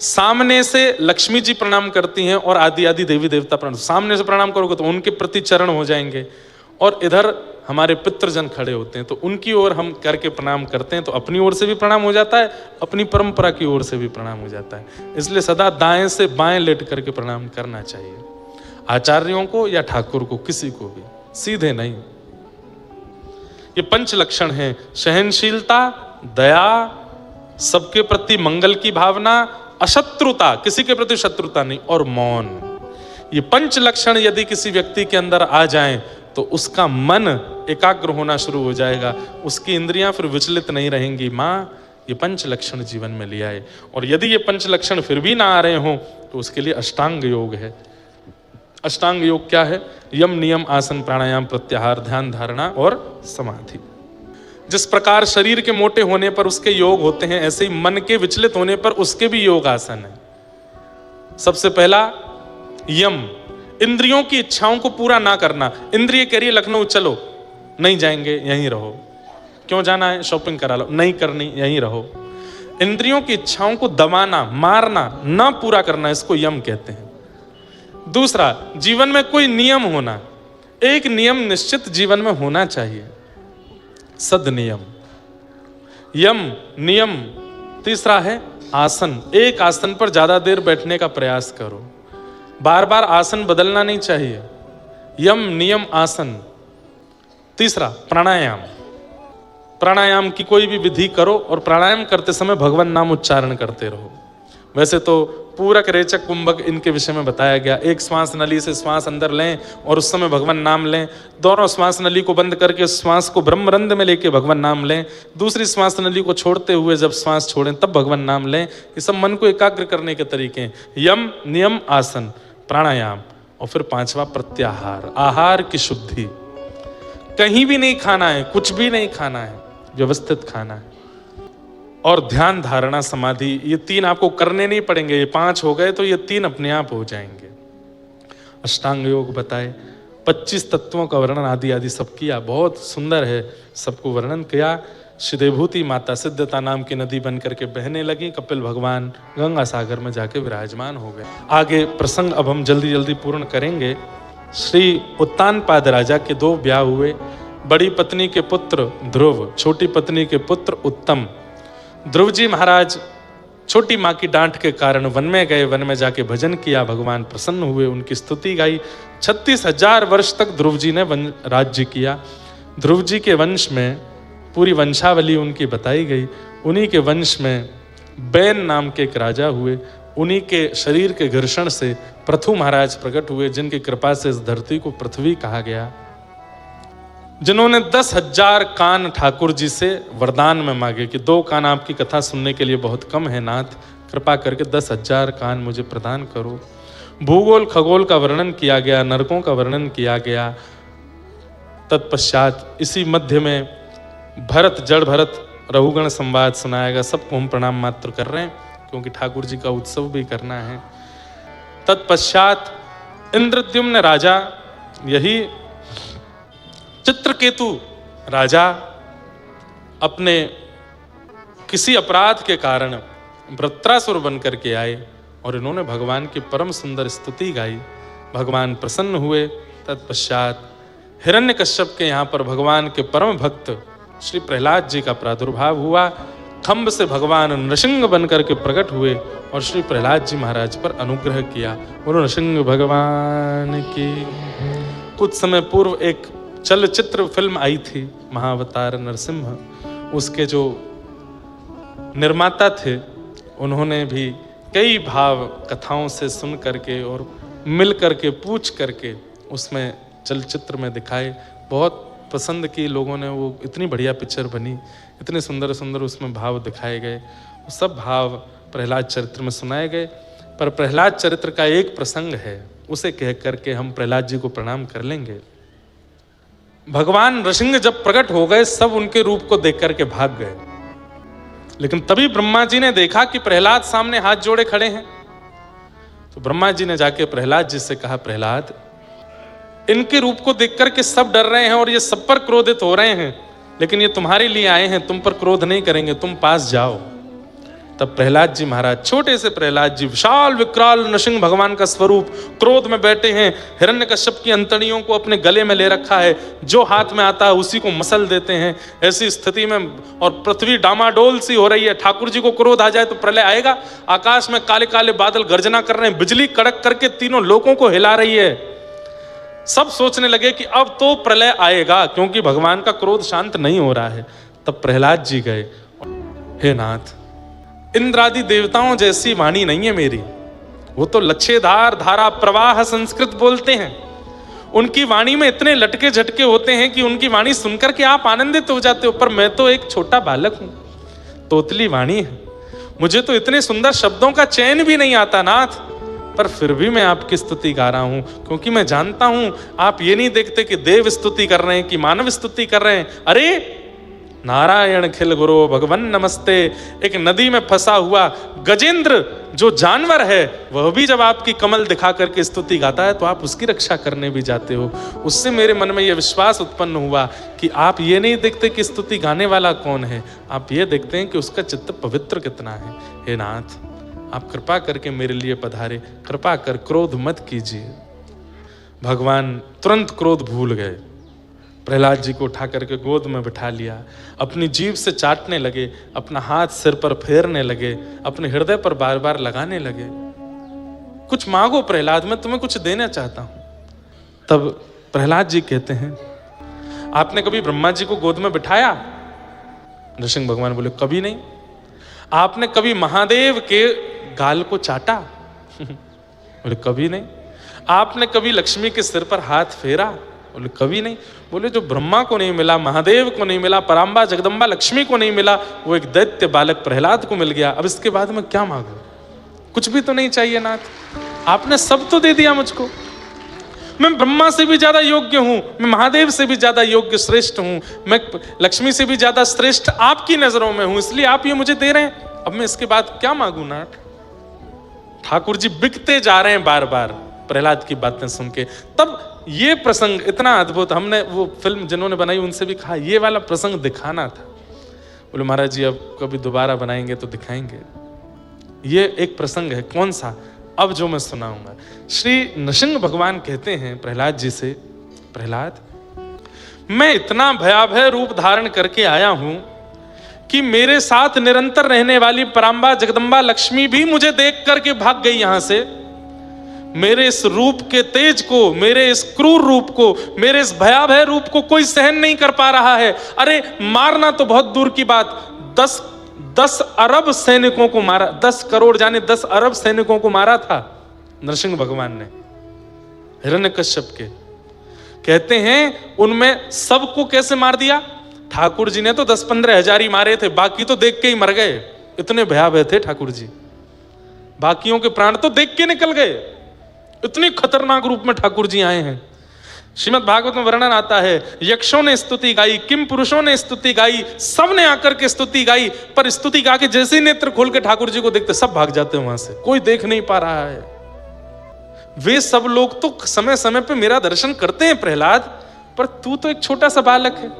सामने से लक्ष्मी जी प्रणाम करती हैं और आदि आदि देवी देवता प्रणाम, सामने से प्रणाम करोगे तो उनके प्रति चरण हो जाएंगे। और इधर हमारे पितृजन खड़े होते हैं तो उनकी ओर हम करके प्रणाम करते हैं, तो अपनी ओर से भी प्रणाम हो जाता है, अपनी परंपरा की ओर से भी प्रणाम हो जाता है। इसलिए सदा दाएं से बाएं लेट करके प्रणाम करना चाहिए, आचार्यों को या ठाकुर को, किसी को भी, सीधे नहीं। ये 5 लक्षण हैं: सहनशीलता, दया, सबके प्रति मंगल की भावना, अशत्रुता, किसी के प्रति शत्रुता नहीं, और मौन। ये 5 लक्षण यदि किसी व्यक्ति के अंदर आ जाएं तो उसका मन एकाग्र होना शुरू हो जाएगा, उसकी इंद्रियां फिर विचलित नहीं रहेंगी। माँ, ये 5 लक्षण जीवन में ले आए। और यदि ये 5 लक्षण फिर भी ना आ रहे हों तो उसके लिए अष्टांग योग है। अष्टांग योग क्या है? यम, नियम, आसन, प्राणायाम, प्रत्याहार, ध्यान, धारणा और समाधि। जिस प्रकार शरीर के मोटे होने पर उसके योग होते हैं, ऐसे ही मन के विचलित होने पर उसके भी योग आसन है। सबसे पहला यम, इंद्रियों की इच्छाओं को पूरा ना करना। इंद्रिय कह रही है लखनऊ चलो, नहीं जाएंगे, यहीं रहो। क्यों जाना है? शॉपिंग करा लो, नहीं करनी, यहीं रहो। इंद्रियों की इच्छाओं को दबाना, मारना, ना पूरा करना, इसको यम कहते हैं। दूसरा, जीवन में कोई नियम होना, एक नियम निश्चित जीवन में होना चाहिए, सद नियम, यम, नियम। तीसरा है आसन, एक आसन पर ज्यादा देर बैठने का प्रयास करो, बार बार आसन बदलना नहीं चाहिए। यम, नियम, आसन। तीसरा प्राणायाम, प्राणायाम की कोई भी विधि करो और प्राणायाम करते समय भगवान नाम उच्चारण करते रहो। वैसे तो पूरक, रेचक, कुंभक इनके विषय में बताया गया। एक श्वास नली से श्वास अंदर लें और उस समय भगवान नाम लें, दोनों श्वास नली को बंद करके श्वास को ब्रह्मरंध्र में लेके भगवान नाम लें, दूसरी श्वास नली को छोड़ते हुए जब श्वास छोड़ें तब भगवान नाम लें। ये सब मन को एकाग्र करने के तरीके हैं। यम, नियम, आसन, प्राणायाम। और फिर 5वां प्रत्याहार, आहार की शुद्धि। कहीं भी नहीं खाना है, कुछ भी नहीं खाना है, व्यवस्थित खाना है। और ध्यान, धारणा, समाधि, ये 3 आपको करने नहीं पड़ेंगे। ये 5 हो गए तो ये 3 अपने आप हो जाएंगे। अष्टांग योग बताए, 25 तत्वों का वर्णन आदि आदि सब किया, बहुत सुंदर है, सबको वर्णन किया। सिद्धभूति माता सिद्धता नाम की नदी बन करके बहने लगी, कपिल भगवान गंगा सागर में जाके विराजमान हो गए। आगे प्रसंग अब हम जल्दी जल्दी पूर्ण करेंगे। श्री उत्तानपाद राजा के 2 ब्याह हुए, बड़ी पत्नी के पुत्र ध्रुव, छोटी पत्नी के पुत्र उत्तम। ध्रुव जी महाराज छोटी माँ की डांट के कारण वन में गए, वन में जाके भजन किया, भगवान प्रसन्न हुए, उनकी स्तुति गाई। 36,000 वर्ष तक ध्रुव जी ने राज्य किया। ध्रुव जी के वंश में पूरी वंशावली उनकी बताई गई। उन्हीं के वंश में बैन नाम के एक राजा हुए, उन्हीं के शरीर के घर्षण से पृथु महाराज प्रकट हुए, जिनकी कृपा से इस धरती को पृथ्वी कहा गया, जिन्होंने 10,000 कान ठाकुर जी से वरदान में मांगे कि 2 कान आपकी कथा सुनने के लिए बहुत कम है नाथ, कृपा करके 10,000 कान मुझे प्रदान करो। भूगोल खगोल का वर्णन किया गया, नरकों का वर्णन किया गया। तत्पश्चात इसी मध्य में भरत जड़ भरत रघुगण संवाद सुनाया गया। सबको हम प्रणाम मात्र कर रहे हैं क्योंकि ठाकुर जी का उत्सव भी करना है। तत्पश्चात इंद्रद्युम्न राजा, यही चित्रकेतु राजा, अपने किसी अपराध के कारण वृत्रासुर बन करके आए और इन्होंने भगवान की परम सुंदर स्तुति गाई। भगवान प्रसन्न हुए। तत्पश्चात हिरण्यकश्यप के यहाँ पर भगवान के परम भक्त श्री प्रहलाद जी का प्रादुर्भाव हुआ। खम्भ से भगवान नृसिंह बन करके प्रकट हुए और श्री प्रहलाद जी महाराज पर अनुग्रह किया। बोलो नृसिंह भगवान की। कुछ समय पूर्व एक चलचित्र फिल्म आई थी महाअवतार नरसिम्हा, उसके जो निर्माता थे उन्होंने भी कई भाव कथाओं से सुन करके और मिल करके पूछ करके उसमें चलचित्र में दिखाए। बहुत पसंद की लोगों ने, वो इतनी बढ़िया पिक्चर बनी, इतने सुंदर सुंदर उसमें भाव दिखाए गए। वो सब भाव प्रहलाद चरित्र में सुनाए गए। पर प्रहलाद चरित्र का एक प्रसंग है, उसे कह करके हम प्रहलाद जी को प्रणाम कर लेंगे। भगवान नृसिंह जब प्रकट हो गए, सब उनके रूप को देख करके भाग गए, लेकिन तभी ब्रह्मा जी ने देखा कि प्रहलाद सामने हाथ जोड़े खड़े हैं। तो ब्रह्मा जी ने जाके प्रहलाद जी से कहा, प्रहलाद, इनके रूप को देख करके सब डर रहे हैं और ये सब पर क्रोधित हो रहे हैं, लेकिन ये तुम्हारे लिए आए हैं, तुम पर क्रोध नहीं करेंगे, तुम पास जाओ। तब प्रहलाद जी महाराज, छोटे से प्रहलाद जी, विशाल विकराल नृसिंह भगवान का स्वरूप, क्रोध में बैठे हैं, हिरण्यकश्यप की अंतड़ियों को अपने गले में ले रखा है, जो हाथ में आता है उसी को मसल देते हैं। ऐसी स्थिति में और पृथ्वी डामाडोल सी हो रही है, ठाकुर जी को क्रोध आ जाए तो प्रलय आएगा। आकाश में काले काले बादल गर्जना कर रहे हैं, बिजली कड़क करके तीनों लोकों को हिला रही है। सब सोचने लगे कि अब तो प्रलय आएगा, क्योंकि भगवान का क्रोध शांत नहीं हो रहा है। तब प्रहलाद जी गए, हे नाथ, इंद्रादि देवताओं जैसी वाणी नहीं है मेरी, वो तो लच्छेदार धारा प्रवाह संस्कृत बोलते हैं। उनकी वाणी में इतने लटके झटके होते हैं कि उनकी वाणी सुनकर के आप आनंदित हो जाते हो, पर मैं तो एक छोटा बालक हूं, तोतली वाणी है, मुझे तो इतने सुंदर शब्दों का चयन भी नहीं आता नाथ। पर फिर भी मैं आपकी स्तुति गा रहा हूं, क्योंकि मैं जानता हूं आप ये नहीं देखते कि देव स्तुति कर रहे हैं कि मानव स्तुति कर रहे हैं। अरे नारायण खिल गुरु भगवन नमस्ते। एक नदी में फंसा हुआ गजेंद्र जो जानवर है, वह भी जब आपकी कमल दिखा करके स्तुति गाता है तो आप उसकी रक्षा करने भी जाते हो। उससे मेरे मन में यह विश्वास उत्पन्न हुआ कि आप ये नहीं देखते कि स्तुति गाने वाला कौन है, आप ये देखते हैं कि उसका चित्त पवित्र कितना है। हे नाथ, आप कृपा करके मेरे लिए पधारे, कृपा कर क्रोध मत कीजिए। भगवान तुरंत क्रोध भूल गए, प्रहलाद जी को उठा करके गोद में बिठा लिया, अपनी जीभ से चाटने लगे, अपना हाथ सिर पर फेरने लगे, अपने हृदय पर बार बार लगाने लगे। कुछ मांगो प्रहलाद, मैं तुम्हें कुछ देना चाहता हूं। तब प्रहलाद जी कहते हैं, आपने कभी ब्रह्मा जी को गोद में बिठाया? नृसिंह भगवान बोले, कभी नहीं। आपने कभी महादेव के गाल को चाटा? बोले, कभी नहीं। आपने कभी लक्ष्मी के सिर पर हाथ फेरा? बोले, कभी नहीं। बोले, जो ब्रह्मा को नहीं मिला, महादेव को नहीं मिला, पराम्बा जगदम्बा लक्ष्मी को नहीं मिला, वो एक दैत्य बालक प्रहलाद को मिल गया। अब इसके बाद मैं क्या मांगू? कुछ भी तो नहीं चाहिए नाथ, आपने सब तो दे दिया मुझको। मैं ब्रह्मा से भी ज्यादा योग्य हूं, मैं महादेव से भी ज्यादा योग्य श्रेष्ठ हूं, मैं लक्ष्मी से भी ज्यादा श्रेष्ठ आपकी नजरों में हूं, इसलिए आप ये मुझे दे रहे हैं। अब मैं इसके बाद क्या मांगू नाथ? ठाकुर जी बिकते जा रहे हैं बार बार प्रहलाद की बातें सुन के। तब ये प्रसंग इतना अद्भुत, हमने वो फिल्म जिन्होंने बनाई उनसे भी कहा ये वाला प्रसंग दिखाना था। बोले, महाराज जी अब कभी दोबारा बनाएंगे तो दिखाएंगे। ये एक प्रसंग है। कौन सा? अब जो मैं सुनाऊंगा। श्री नृसिंह भगवान कहते हैं प्रहलाद जी से, प्रहलाद, मैं इतना भयावह रूप धारण करके आया हूं कि मेरे साथ निरंतर रहने वाली पराम्बा जगदम्बा लक्ष्मी भी मुझे देख करके भाग गई यहां से। मेरे इस रूप के तेज को, मेरे इस क्रूर रूप को, मेरे इस भयावह रूप को कोई सहन नहीं कर पा रहा है। अरे मारना तो बहुत दूर की बात, 10 अरब सैनिकों को मारा, 10 करोड़ जाने 10 अरब सैनिकों को मारा था नरसिंह भगवान ने हिरण्यकश्यप के। कहते हैं उनमें सबको कैसे मार दिया? ठाकुर जी ने तो 10-15 हजार ही मारे थे, बाकी तो देख के ही मर गए। इतने भयावह थे ठाकुर जी, बाकियों के प्राण तो देख के निकल गए। इतने खतरनाक रूप में ठाकुर जी आए हैं। श्रीमद् भागवत में वर्णन आता है, यक्षों ने स्तुति गाई, किम पुरुषों ने स्तुति गाई, सब ने आकर के स्तुति गाई, पर स्तुति गा के जैसे ही नेत्र खोल के ठाकुर जी को देखते सब भाग जाते हैं वहां से, कोई देख नहीं पा रहा है। वे सब लोग तो समय समय पे मेरा दर्शन करते हैं प्रहलाद, पर तू तो एक छोटा सा बालक है।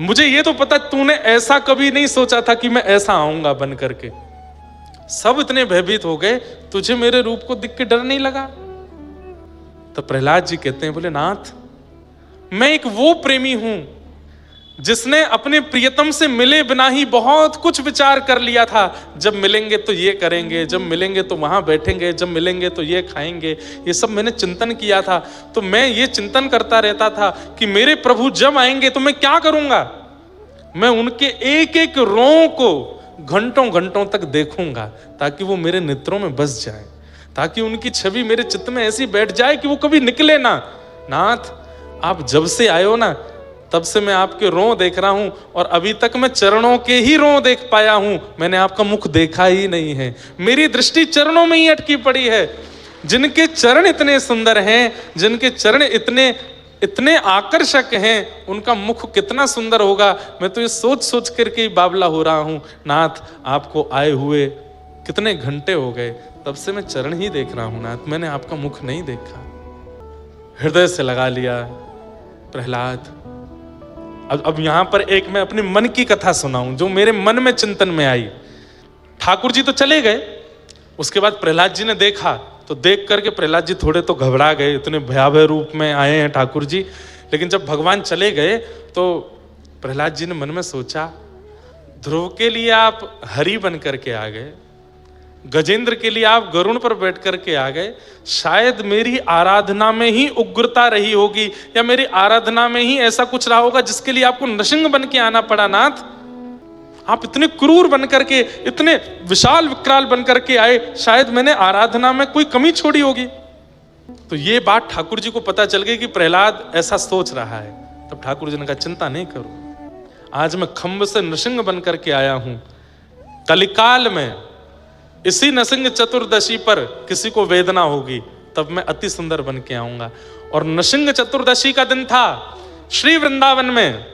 मुझे ये तो पता तूने ऐसा कभी नहीं सोचा था कि मैं ऐसा आऊंगा बन करके। सब इतने भयभीत हो गए, तुझे मेरे रूप को दिख के डर नहीं लगा? तो प्रहलाद जी कहते हैं, बोले नाथ, मैं एक वो प्रेमी हूं जिसने अपने प्रियतम से मिले बिना ही बहुत कुछ विचार कर लिया था। जब मिलेंगे तो ये करेंगे, जब मिलेंगे तो वहां बैठेंगे, जब मिलेंगे तो ये खाएंगे, ये सब मैंने चिंतन किया था। तो मैं ये चिंतन करता रहता था कि मेरे प्रभु जब आएंगे तो मैं क्या करूंगा। मैं उनके एक एक रों को घंटों घंटों तक देखूंगा ताकि वो मेरे नेत्रों में बस जाए, ताकि उनकी छवि मेरे चित्त में ऐसी बैठ जाए कि वो कभी निकले ना। नाथ, आप जब से आए हो ना, तब से मैं आपके रों देख रहा हूं और अभी तक मैं चरणों के ही रों देख पाया हूं, मैंने आपका मुख देखा ही नहीं है। मेरी दृष्टि चरणों में ही अटकी पड़ी है। जिनके चरण इतने सुंदर हैं, जिनके चरण इतने आकर्षक हैं, उनका मुख कितना सुंदर होगा। मैं तो ये सोच सोच करके ही बावला हो रहा हूं। नाथ, आपको आए हुए कितने घंटे हो गए, तब से मैं चरण ही देख रहा हूं नाथ, मैंने आपका मुख नहीं देखा। हृदय से लगा लिया प्रहलाद। अब यहां पर एक मैं अपने मन की कथा सुनाऊं जो मेरे मन में चिंतन में आई। ठाकुर जी तो चले गए, उसके बाद प्रहलाद जी ने देखा, तो देख करके प्रहलाद जी थोड़े तो घबरा गए, इतने भयावह रूप में आए हैं ठाकुर जी। लेकिन जब भगवान चले गए तो प्रहलाद जी ने मन में सोचा, ध्रुव के लिए आप हरि बन करके आ गए, गजेंद्र के लिए आप गरुण पर बैठ करके आ गए, शायद मेरी आराधना में ही उग्रता रही होगी, या मेरी आराधना में ही ऐसा कुछ रहा होगा जिसके लिए आपको नृसिंह बन के आना पड़ा। नाथ, आप इतने क्रूर बन करके, इतने विशाल विकराल बन करके आए, शायद मैंने आराधना में कोई कमी छोड़ी होगी। तो ये बात ठाकुर जी को पता चल गई कि प्रहलाद ऐसा सोच रहा है। तब ठाकुर जी ने कहा, चिंता नहीं करो, आज मैं खंभ से नृसिंह बन करके आया हूं। कलिकाल में इसी नृसिंह चतुर्दशी पर किसी को वेदना होगी, तब मैं अति सुंदर बन के आऊंगा। और नृसिंह चतुर्दशी का दिन था, श्री वृंदावन में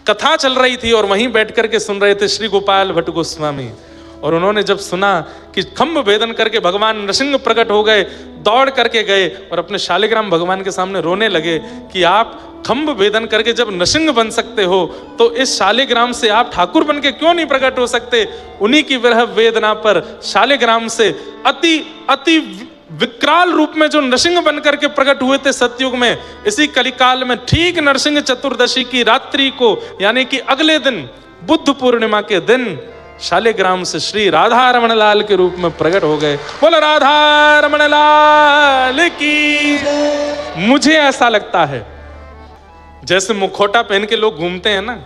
कथा चल रही थी और वहीं बैठ करके सुन रहे थे श्री गोपाल भट्ट गोस्वामी। और उन्होंने जब सुना कि खंभ भेदन करके भगवान नृसिंह प्रकट हो गए, दौड़ करके गए और अपने शालिग्राम भगवान के सामने रोने लगे कि आप खंभ भेदन करके जब नृसिंह बन सकते हो, तो इस शालिग्राम से आप ठाकुर बन के क्यों नहीं प्रकट हो सकते। उन्हीं की विरह वेदना पर शालिग्राम से अति विकराल रूप में जो नृसिंह बन करके प्रकट हुए थे सतयुग में, इसी कलिकाल में ठीक नरसिंह चतुर्दशी की रात्रि को, यानी कि अगले दिन बुद्ध पूर्णिमा के दिन, शालिग्राम से श्री राधा रमण लाल के रूप में प्रकट हो गए। बोलो राधा रमण लाल की। मुझे ऐसा लगता है जैसे मुखौटा पहन के लोग घूमते हैं ना,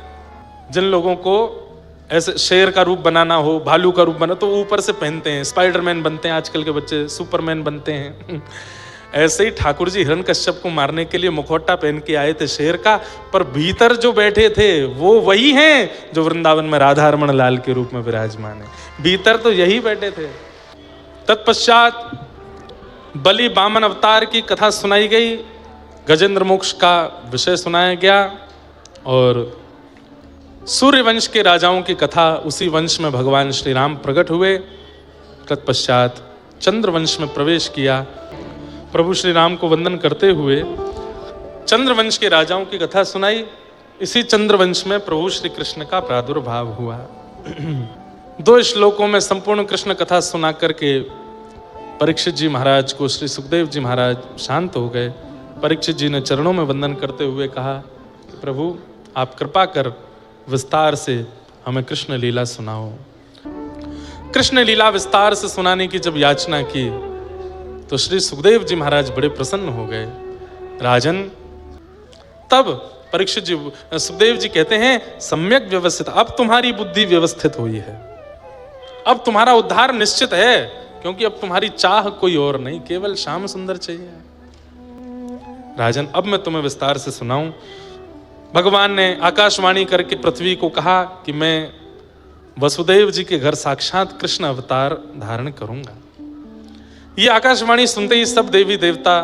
जिन लोगों को ऐसे शेर का रूप बनाना हो, भालू का रूप बना, तो ऊपर से पहनते हैं, स्पाइडरमैन बनते हैं आजकल के बच्चे, सुपरमैन बनते हैं। ऐसे ही ठाकुर जी हिरण्यकश्यप को मारने के लिए मुखौटा पहन के आए थे शेर का, पर भीतर जो बैठे थे वो वही हैं जो वृंदावन में राधा रमण लाल के रूप में विराजमान है। भीतर तो यही बैठे थे। तत्पश्चात बलि बामन अवतार की कथा सुनाई गई, गजेंद्र मोक्ष का विषय सुनाया गया, और सूर्य वंश के राजाओं की कथा, उसी वंश में भगवान श्री राम प्रकट हुए। तत्पश्चात चंद्र वंश में प्रवेश किया। प्रभु श्री राम को वंदन करते हुए चंद्र वंश के राजाओं की कथा सुनाई। इसी चंद्र वंश में प्रभु श्री कृष्ण का प्रादुर्भाव हुआ। 2 श्लोकों में संपूर्ण कृष्ण कथा सुना करके परीक्षित जी महाराज को श्री सुखदेव जी महाराज शांत हो गए। परीक्षित जी ने चरणों में वंदन करते हुए कहा, प्रभु आप कृपा कर विस्तार से हमें कृष्ण लीला सुनाओ। कृष्ण लीला विस्तार से सुनाने की जब याचना की तो श्री सुखदेव जी महाराज बड़े प्रसन्न हो गए। राजन, तब परीक्षित जी सुखदेव जी कहते हैं सम्यक व्यवस्थित, अब तुम्हारी बुद्धि व्यवस्थित हुई है, अब तुम्हारा उद्धार निश्चित है, क्योंकि अब तुम्हारी चाह कोई और नहीं, केवल श्याम सुंदर चाहिए। राजन, अब मैं तुम्हें विस्तार से सुनाऊं। भगवान ने आकाशवाणी करके पृथ्वी को कहा कि मैं वसुदेव जी के घर साक्षात कृष्ण अवतार धारण करूंगा। ये आकाशवाणी सुनते ही सब देवी देवता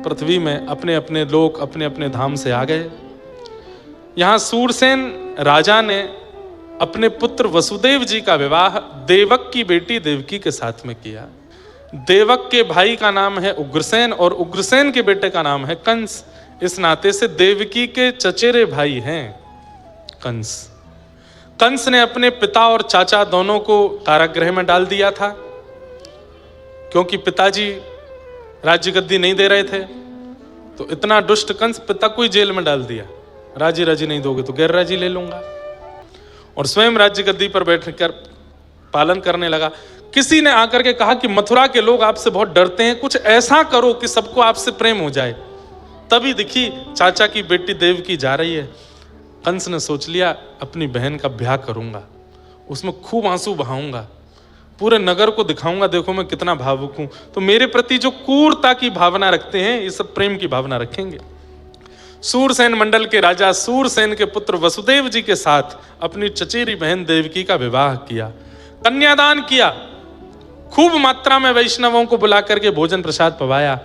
पृथ्वी में अपने अपने लोक अपने अपने धाम से आ गए। यहां सूरसेन राजा ने अपने पुत्र वसुदेव जी का विवाह देवक की बेटी देवकी के साथ में किया। देवक के भाई का नाम है उग्रसेन और उग्रसेन के बेटे का नाम है कंस। इस नाते से देवकी के चचेरे भाई हैं कंस। कंस ने अपने पिता और चाचा दोनों को कारागृह में डाल दिया था, क्योंकि पिताजी राज्य गद्दी नहीं दे रहे थे। तो इतना दुष्ट कंस पिता को ही जेल में डाल दिया, राजी राजी नहीं दोगे तो गैर राजी ले लूंगा, और स्वयं राज्य गद्दी पर बैठकर पालन करने लगा। किसी ने आकर के कहा कि मथुरा के लोग आपसे बहुत डरते हैं, कुछ ऐसा करो कि सबको आपसे प्रेम हो जाए। तभी दिखी चाचा की बेटी देवकी जा रही है। कंस ने सोच लिया अपनी बहन का ब्याह करूंगा, उसमें खूब आंसू बहाऊंगा, पूरे नगर को दिखाऊंगा देखो मैं कितना भावुक हूं। तो मेरे प्रति जो क्रूरता की भावना रखते हैं ये सब प्रेम की भावना रखेंगे। सूरसेन मंडल के राजा सूरसेन के पुत्र वसुदेव जी के साथ अपनी चचेरी बहन देवकी का विवाह किया, कन्यादान किया, खूब मात्रा में वैष्णवों को बुला करके भोजन प्रसाद पवाया।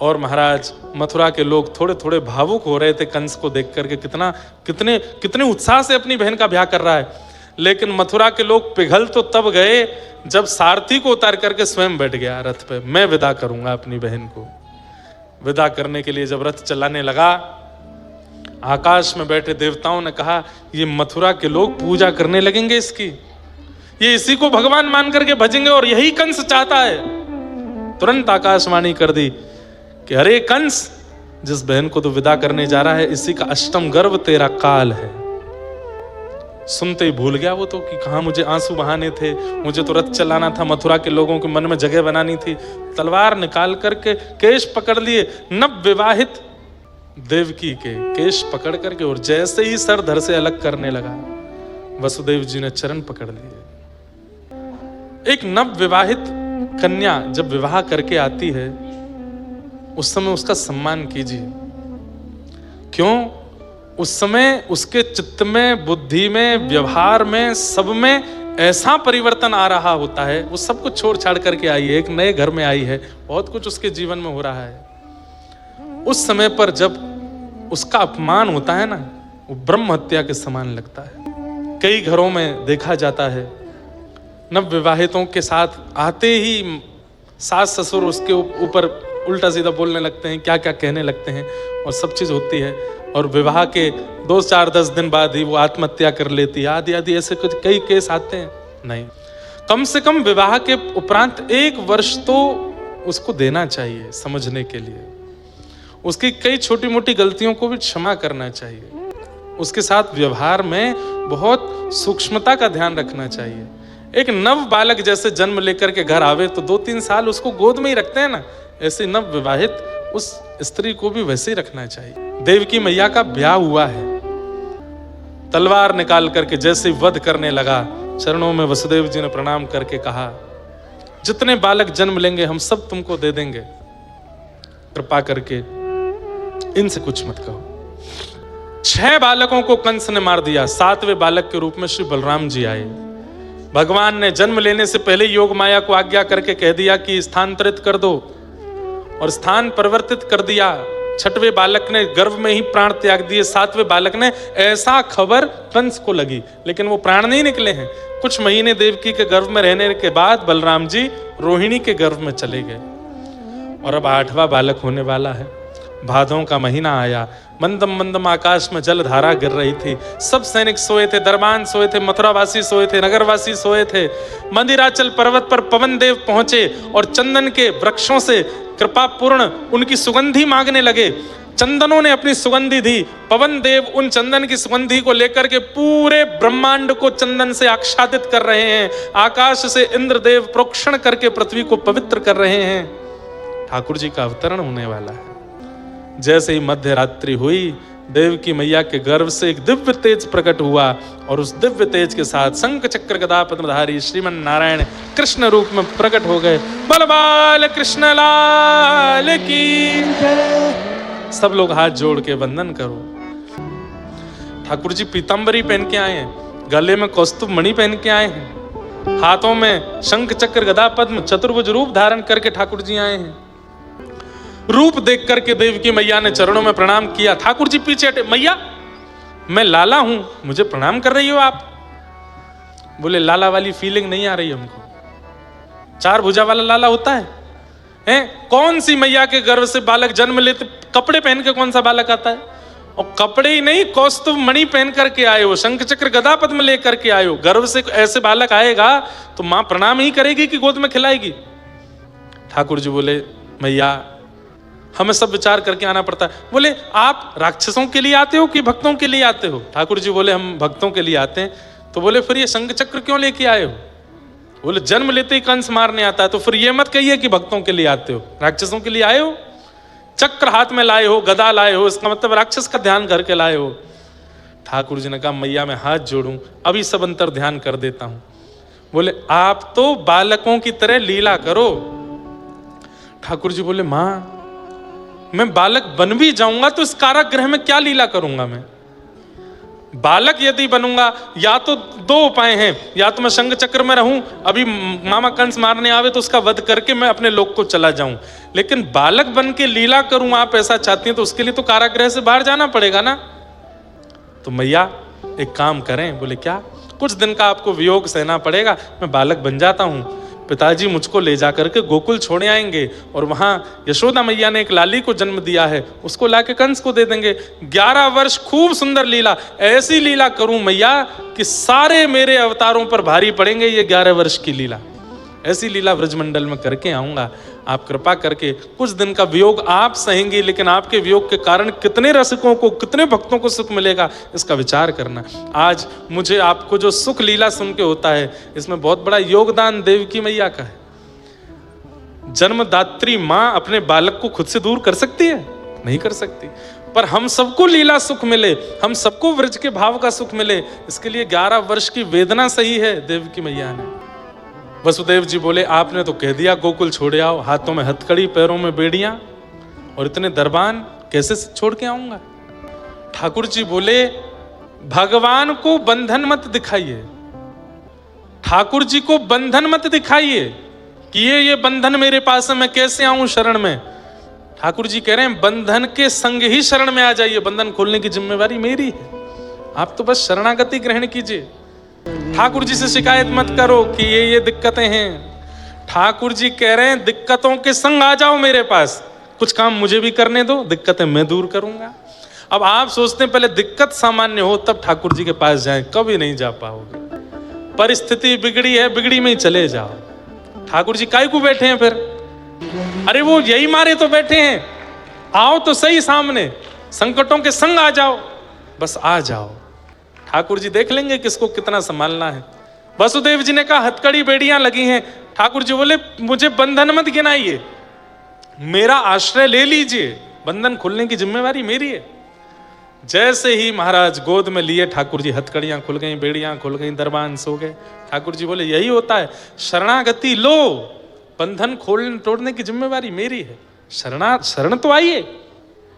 और महाराज मथुरा के लोग थोड़े थोड़े भावुक हो रहे थे कंस को देख करके, कितने उत्साह से अपनी बहन का ब्याह कर रहा है। लेकिन मथुरा के लोग पिघल तो तब गए जब सारथी को उतार करके स्वयं बैठ गया रथ पे, मैं विदा करूंगा अपनी बहन को। विदा करने के लिए जब रथ चलाने लगा, आकाश में बैठे देवताओं ने कहा ये मथुरा के लोग पूजा करने लगेंगे इसकी, ये इसी को भगवान मान करके भजेंगे, और यही कंस चाहता है। तुरंत आकाशवाणी कर दी कि अरे कंस, जिस बहन को तो विदा करने जा रहा है इसी का अष्टम गर्भ तेरा काल है। सुनते ही भूल गया वो तो कि कहाँ मुझे आंसू बहाने थे, मुझे तो रथ चलाना था, मथुरा के लोगों के मन में जगह बनानी थी। तलवार निकाल करके केश पकड़ लिए, नव विवाहित देवकी के केश पकड़ करके, और जैसे ही सर धड़ से अलग करने लगा वसुदेव जी ने चरण पकड़ लिए। एक नव विवाहित कन्या जब विवाह करके आती है उस समय उसका सम्मान कीजिए। क्यों? उस समय उसके चित्त में, बुद्धि में, व्यवहार में, सब में ऐसा परिवर्तन आ रहा होता है। वो सब कुछ छोड़ छाड़ करके आई है, एक नए घर में आई है, बहुत कुछ उसके जीवन में हो रहा है। उस समय पर जब उसका अपमान होता है ना, वो ब्रह्म हत्या के समान लगता है। कई घरों में देखा जाता है नव विवाहितों के साथ आते ही सास ससुर उसके ऊपर उल्टा सीधा बोलने लगते हैं, क्या क्या कहने लगते हैं, और सब चीज होती है। और विवाह के 2-4-10 दिन बाद ही वो आत्महत्या कर लेती है, आदि आदि ऐसे कुछ कई केस आते हैं। नहीं, कम से कम विवाह के उपरांत 1 वर्ष तो उसको देना चाहिए समझने के लिए, उसकी कई छोटी मोटी गलतियों को भी क्षमा करना चाहिए, उसके साथ व्यवहार में बहुत सूक्ष्मता का ध्यान रखना चाहिए। एक नव बालक जैसे जन्म लेकर के घर आवे तो 2-3 साल उसको गोद में ही रखते हैं ना, ऐसे नव विवाहित उस स्त्री को भी वैसे ही रखना चाहिए। देवकी मैया का ब्याह हुआ है, तलवार निकाल करके जैसे वध करने लगा, चरणों में वसुदेव जी ने प्रणाम करके कहा जितने बालक जन्म लेंगे हम सब तुमको दे देंगे, कृपा करके इनसे कुछ मत कहो। 6 बालकों को कंस ने मार दिया, 7वें बालक के रूप में श्री बलराम जी आए। भगवान ने जन्म लेने से पहले योग माया को आज्ञा करके कह दिया कि स्थानांतरित कर दो, और स्थान परिवर्तित कर दिया। 6वें बालक ने गर्भ में ही प्राण त्याग दिए। 7वें बालक ने ऐसा खबर कंस को लगी, लेकिन वो प्राण नहीं निकले हैं। कुछ महीने देवकी के गर्भ में रहने के बाद बलराम जी रोहिणी के गर्भ में चले गए, और अब 8वां बालक होने वाला है। भादों का महीना आया, मंदम मंदम आकाश में जल धारा गिर रही थी। सब सैनिक सोए थे, दरबान सोए थे, मथुरावासी सोए थे, नगरवासी सोए थे। मंदिराचल पर्वत पर पवन देव पहुंचे और चंदन के वृक्षों से कृपा पूर्ण उनकी सुगंधी मांगने लगे। चंदनों ने अपनी सुगंधि दी, पवन देव उन चंदन की सुगंधि को लेकर के पूरे ब्रह्मांड को चंदन से आच्छादित कर रहे हैं। आकाश से इंद्रदेव प्रोक्षण करके पृथ्वी को पवित्र कर रहे हैं। ठाकुर जी का अवतरण होने वाला है। जैसे ही मध्य रात्रि हुई, देवकी मैया के गर्भ से एक दिव्य तेज प्रकट हुआ और उस दिव्य तेज के साथ शंख चक्र गदा पद्मधारी श्रीमन नारायण कृष्ण रूप में प्रकट हो गए। बल बाल कृष्ण लाल की। सब लोग हाथ जोड़ के वंदन करो। ठाकुर जी पीतांबरी पहन के आए हैं, गले में कौस्तुभ मणि पहन के आए हैं, हाथों में शंख चक्र गदा पद्म चतुर्भुज रूप धारण करके ठाकुर जी आए हैं। रूप देख करके देवकी मैया ने चरणों में प्रणाम किया। ठाकुर जी पीछे हटे, मैया मैं लाला हूं, मुझे प्रणाम कर रही हो आप? बोले लाला वाली फीलिंग नहीं आ रही हमको। चार भुजा वाला लाला होता है हैं? कौन सी मैया के गर्भ से बालक जन्म लेते कपड़े पहन के कौन सा बालक आता है? और कपड़े ही नहीं, कौस्तुभ मणि पहन करके आए हो, शंख चक्र गदा पद्म लेकर के आए हो। गर्भ से ऐसे बालक आएगा तो मां प्रणाम ही करेगी कि गोद में खिलाएगी? ठाकुर जी बोले मैया हमें सब विचार करके आना पड़ता है। बोले आप राक्षसों के लिए आते हो कि भक्तों के लिए आते हो? ठाकुर जी बोले हम भक्तों के लिए आते हैं। तो बोले फिर ये शंख चक्र क्यों लेके आए हो? बोले जन्म लेते ही कंस मारने आता है, तो फिर ये मत कहिए कि भक्तों के लिए आते हो, राक्षसों के लिए आए हो। चक्र हाथ में लाए हो, गदा लाए हो, इसका मतलब राक्षस का ध्यान करके लाए हो। ठाकुर जी ने कहा मैया मैं हाथ जोड़ूं, अभी सब अंतर ध्यान कर देता हूं। बोले आप तो बालकों की तरह लीला करो। ठाकुर जी बोले मां मैं बालक बन भी जाऊंगा तो इस कारागृह में क्या लीला करूंगा? मैं बालक यदि बनूंगा, या तो दो उपाय हैं, या तो मैं शंख चक्र में रहूं, अभी मामा कंस मारने आवे तो उसका वध करके मैं अपने लोक को चला जाऊं, लेकिन बालक बन के लीला करूं आप ऐसा चाहती हैं तो उसके लिए तो कारागृह से बाहर जाना पड़ेगा ना। तो मैया एक काम करें। बोले क्या? कुछ दिन का आपको वियोग सहना पड़ेगा, मैं बालक बन जाता हूं, पिताजी मुझको ले जाकर के गोकुल छोड़े आएंगे और वहां यशोदा मैया ने एक लाली को जन्म दिया है, उसको लाके कंस को दे देंगे। 11 वर्ष खूब सुंदर लीला, ऐसी लीला करूं मैया कि सारे मेरे अवतारों पर भारी पड़ेंगे ये 11 वर्ष की लीला। ऐसी लीला ब्रजमंडल में करके आऊंगा। आप कृपा करके कुछ दिन का वियोग आप सहेंगी, लेकिन आपके वियोग के कारण कितने रसिकों को, कितने भक्तों को सुख मिलेगा इसका विचार करना। आज मुझे आपको जो सुख लीला सुन के होता है, इसमें बहुत बड़ा योगदान देवकी मैया का है। जन्मदात्री मां अपने बालक को खुद से दूर कर सकती है? नहीं कर सकती। पर हम सबको लीला सुख मिले, हम सबको व्रज के भाव का सुख मिले, इसके लिए 11 वर्ष की वेदना सही है देवकी मैया ने। वसुदेव जी बोले आपने तो कह दिया गोकुल छोड़े आओ, हाथों में हथकड़ी पैरों में बेड़ियां और इतने दरबान कैसे छोड़ के आऊंगा? ठाकुर जी बोले भगवान को बंधन मत दिखाइए, ठाकुर जी को बंधन मत दिखाइए कि ये बंधन मेरे पास है, मैं कैसे आऊं शरण में। ठाकुर जी कह रहे हैं बंधन के संग ही शरण में आ जाइए, बंधन खोलने की जिम्मेवारी मेरी है, आप तो बस शरणागति ग्रहण कीजिए। ठाकुर जी से शिकायत मत करो कि ये दिक्कतें हैं। ठाकुर जी कह रहे हैं दिक्कतों के संग आ जाओ मेरे पास, कुछ काम मुझे भी करने दो, दिक्कतें मैं दूर करूंगा। अब आप सोचते हैं पहले दिक्कत सामान्य हो तब ठाकुर जी के पास जाएं, कभी नहीं जा पाओगे। परिस्थिति बिगड़ी है, बिगड़ी में ही चले जाओ। ठाकुर जी काहे को बैठे हैं फिर? अरे वो यही मारे तो बैठे हैं, आओ तो सही सामने, संकटों के संग आ जाओ, बस आ जाओ। ठाकुर जी देख लेंगे किसको कितना संभालना है। वसुदेव जी ने कहा हथकड़ी बेड़ियां लगी हैं। ठाकुर जी बोले मुझे बंधन मत गिनाइए, मेरा आश्रय ले लीजिए, बंधन खुलने की जिम्मेवारी मेरी है। जैसे ही महाराज गोद में लिए ठाकुर जी, हथकड़ियां खुल गई, बेड़ियां खुल गई, दरबान सो गए। ठाकुर जी बोले यही होता है, शरणागति लो, बंधन तोड़ने की जिम्मेवारी मेरी है, शरण तो आइए।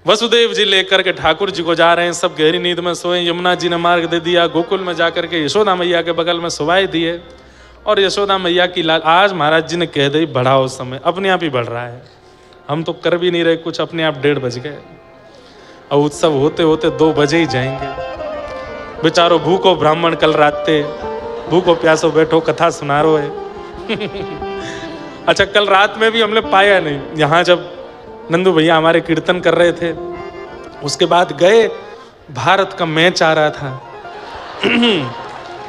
वसुदेव जी लेकर के ठाकुर जी को जा रहे हैं, सब गहरी नींद में सोए। यमुना जी ने मार्ग दे दिया, गोकुल में जाकर के यशोदा मैया के बगल में सुवाए दिए और यशोदा मैया की लाल। आज महाराज जी ने कह दी बढ़ाओ समय, अपने आप ही बढ़ रहा है, हम तो कर भी नहीं रहे कुछ, अपने आप 1:30 बज गए और उत्सव होते होते 2 बजे ही जाएंगे। बेचारो भूखो ब्राह्मण कल राते, भूखो प्यासो बैठो कथा सुना रो है। अच्छा कल रात में भी हमने पाया नहीं, यहाँ जब नंदू भैया हमारे कीर्तन कर रहे थे, उसके बाद गए, भारत का मैच आ रहा था।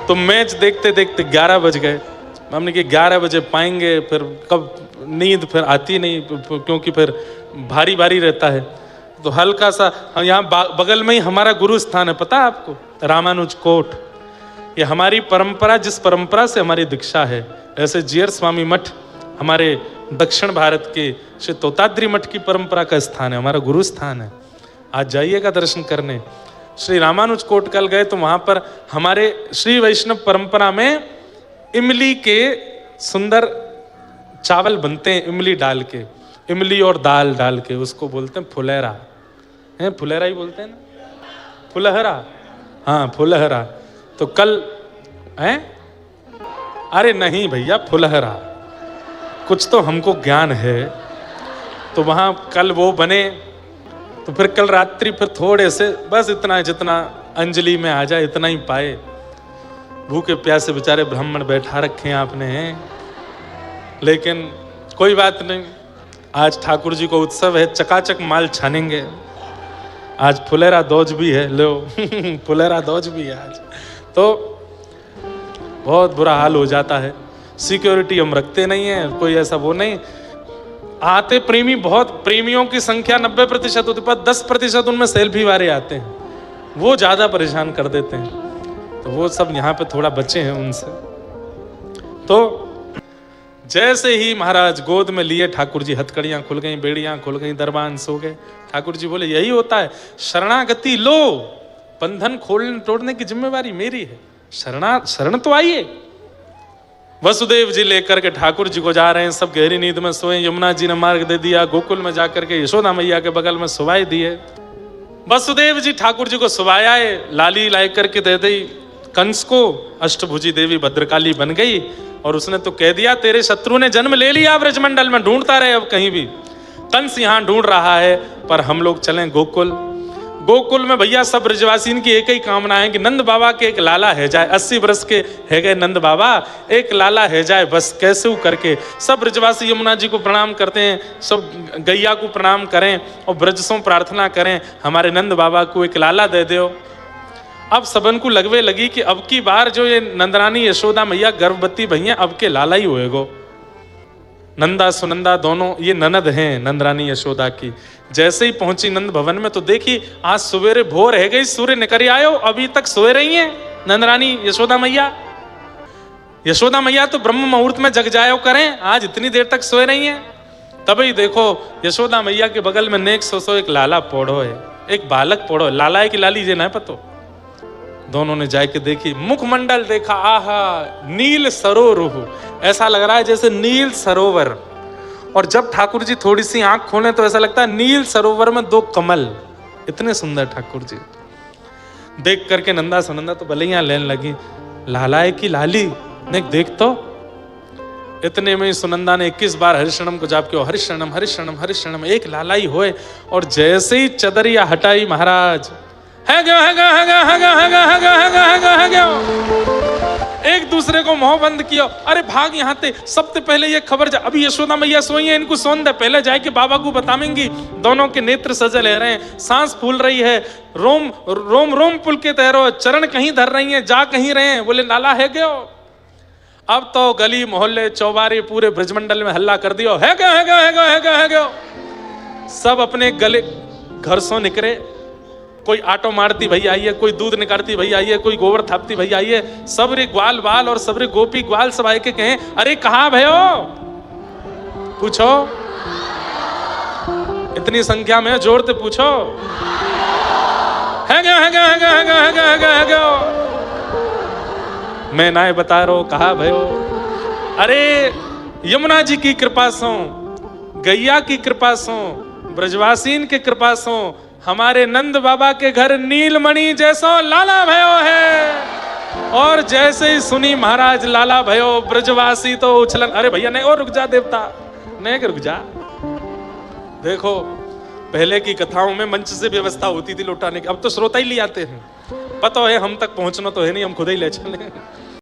तो मैच देखते देखते 11 बज गए। हमने कि 11 बजे पाएंगे, फिर कब नींद फिर आती नहीं क्योंकि फिर भारी भारी रहता है। तो हल्का सा यहाँ बगल में ही हमारा गुरु स्थान है, पता है आपको, रामानुज कोट। ये हमारी परंपरा, जिस परंपरा से हमारी दीक्षा है, ऐसे जीयर स्वामी मठ हमारे दक्षिण भारत के श्री तोताद्री मठ की परंपरा का स्थान है, हमारा गुरु स्थान है। आज जाइएगा दर्शन करने। श्री रामानुज कोट कल गए तो वहां पर हमारे श्री वैष्णव परंपरा में इमली के सुंदर चावल बनते हैं, इमली डाल के, इमली और दाल डाल के, उसको बोलते हैं फुलेरा, है फुलेरा ही बोलते हैं ना, फुलहरा, हाँ फुलहरा। तो कल है, अरे नहीं भैया फुलहरा, कुछ तो हमको ज्ञान है। तो वहां कल वो बने, तो फिर कल रात्रि फिर थोड़े से बस इतना जितना अंजलि में आ जाए इतना ही पाए। भूखे प्यासे बेचारे ब्राह्मण बैठा रखे हैं आपने हैं, लेकिन कोई बात नहीं, आज ठाकुर जी को उत्सव है, चकाचक माल छानेंगे। आज फुलेरा दौज भी है, लो फुलेरा दौज भी है आज। तो बहुत बुरा हाल हो जाता है। सिक्योरिटी हम रखते नहीं है, कोई ऐसा वो नहीं। आते प्रेमी बहुत, प्रेमियों की संख्या 90% होती है, पर 10% उनमें सेल्फी वाले आते हैं, वो ज्यादा परेशान कर देते हैं। तो वो सब यहाँ पे थोड़ा बचे हैं उनसे। तो जैसे ही महाराज गोद में लिए ठाकुर जी, हथकड़ियां खुल गई, बेड़ियां खुल गई, दरबान सो गए। ठाकुर जी बोले यही होता है, शरणागति लो, बंधन खोलने तोड़ने की जिम्मेवारी मेरी है, शरण तो आइए। वसुदेव जी लेकर के ठाकुर जी को जा रहे हैं, सब गहरी नींद में सोए। यमुना जी ने मार्ग दे दिया, गोकुल में जाकर के यशोदा मैया के बगल में सुवाई दिए। वसुदेव जी ठाकुर जी को सुवाया, लाली लाई करके दे दी कंस को। अष्टभुजी देवी भद्रकाली बन गई और उसने तो कह दिया तेरे शत्रु ने जन्म ले लिया ब्रजमंडल में, ढूंढता रहे अब कहीं भी। कंस यहाँ ढूंढ रहा है, पर हम लोग चलें गोकुल। गोकुल में भैया सब ब्रजवासी की एक ही कामना है कि नंद बाबा के एक लाला है जाए। 80 वर्ष के है गए नंद बाबा, एक लाला है जाए बस, कैसे करके। सब ब्रजवासी यमुना जी को प्रणाम करते हैं, सब गैया को प्रणाम करें और ब्रजसों प्रार्थना करें हमारे नंद बाबा को एक लाला दे दो। अब सबन को लगवे लगी कि अब की बार जो ये नंदरानी यशोदा मैया गर्भवती भैया, अब के लाला ही होएगो। नंदा सुनंदा दोनों ये ननद हैं नंदरानी यशोदा की। जैसे ही पहुंची नंद भवन में तो देखी आज सवेरे भोर है गई, सूर्य निकल आयो, अभी तक सोए रही हैं नंदरानी यशोदा मैया। यशोदा मैया तो ब्रह्म मुहूर्त में जग जायो करें, आज इतनी देर तक सोए रही हैं। तभी देखो यशोदा मैया के बगल में नेक सो एक लाला पोड़ो है, एक बालक पोड़ो, लाला है कि लाली जे ना पतो। दोनों ने जाके देखी, मुखमंडल देखा, आहा नील सरोवर, ऐसा लग रहा है जैसे नील सरोवर। और जब ठाकुर जी थोड़ी सी आंख खोले तो ऐसा लगता है नील सरोवर में 2 कमल, इतने सुंदर ठाकुर जी। देख करके नंदा सुनंदा तो बलियां लेने लगी, लाला है कि लाली ने देख तो। इतने में सुनंदा ने 21 बार हरिशरणम को जाप किया, हरिशरणम हरिशरणम हरिशरणम, एक लाला ही होए। और जैसे ही चदरिया हटाई महाराज, है गयो है गयो है गयो है गयो है गयो है गयो है गयो है गयो है गयो, एक दूसरे को मुंह बंद किया। अरे भाग यहाँ ते, सबसे पहले ये खबर जा, अभी यशोदा मैया सोई है, इनको सोन दे, पहले जाके बाबा को बतावेंगी। दोनों के नेत्र सजे ले रहे हैं, सांस फूल रही है, रोम रोम रोम पुलकित है, चरण कहीं धर रही हैं, जा कहीं रहे हैं। बोले लाला है गयो। अब तो गली मोहल्ले चौबारे पूरे ब्रजमंडल में हल्ला कर दियो, है गयो है गयो है गयो है गयो है गयो। सब अपने गले घर सो निकले, कोई आटो मारती भई आई है, कोई दूध निकालती भई आई है, कोई गोबर थापती भई आई है। सबरे ग्वाल बाल और सबरे गोपी ग्वाल सब आए के कहें, अरे कहाँ भयो, पूछो, इतनी संख्या में जोड़ते पूछो, है गयो है गयो है गयो है गयो है गयो है गयो है गयो। मैं ना बता रहा हूं कहा भयो। अरे यमुना जी की कृपा सो, गैया की कृपा सो, ब्रजवासीन की कृपा सो, हमारे नंद बाबा के घर नीलमणि जैसो लाला भयो है। और जैसे ही सुनी महाराज लाला भयो, ब्रजवासी तो उछलन, अरे भैया नहीं और रुक जा देवता, नहीं रुक जा। देखो पहले की कथाओं में मंच से व्यवस्था होती थी लौटाने की, अब तो श्रोता ही ले आते हैं। पता है हम तक पहुंचना तो है नहीं, हम खुद ही ले चले।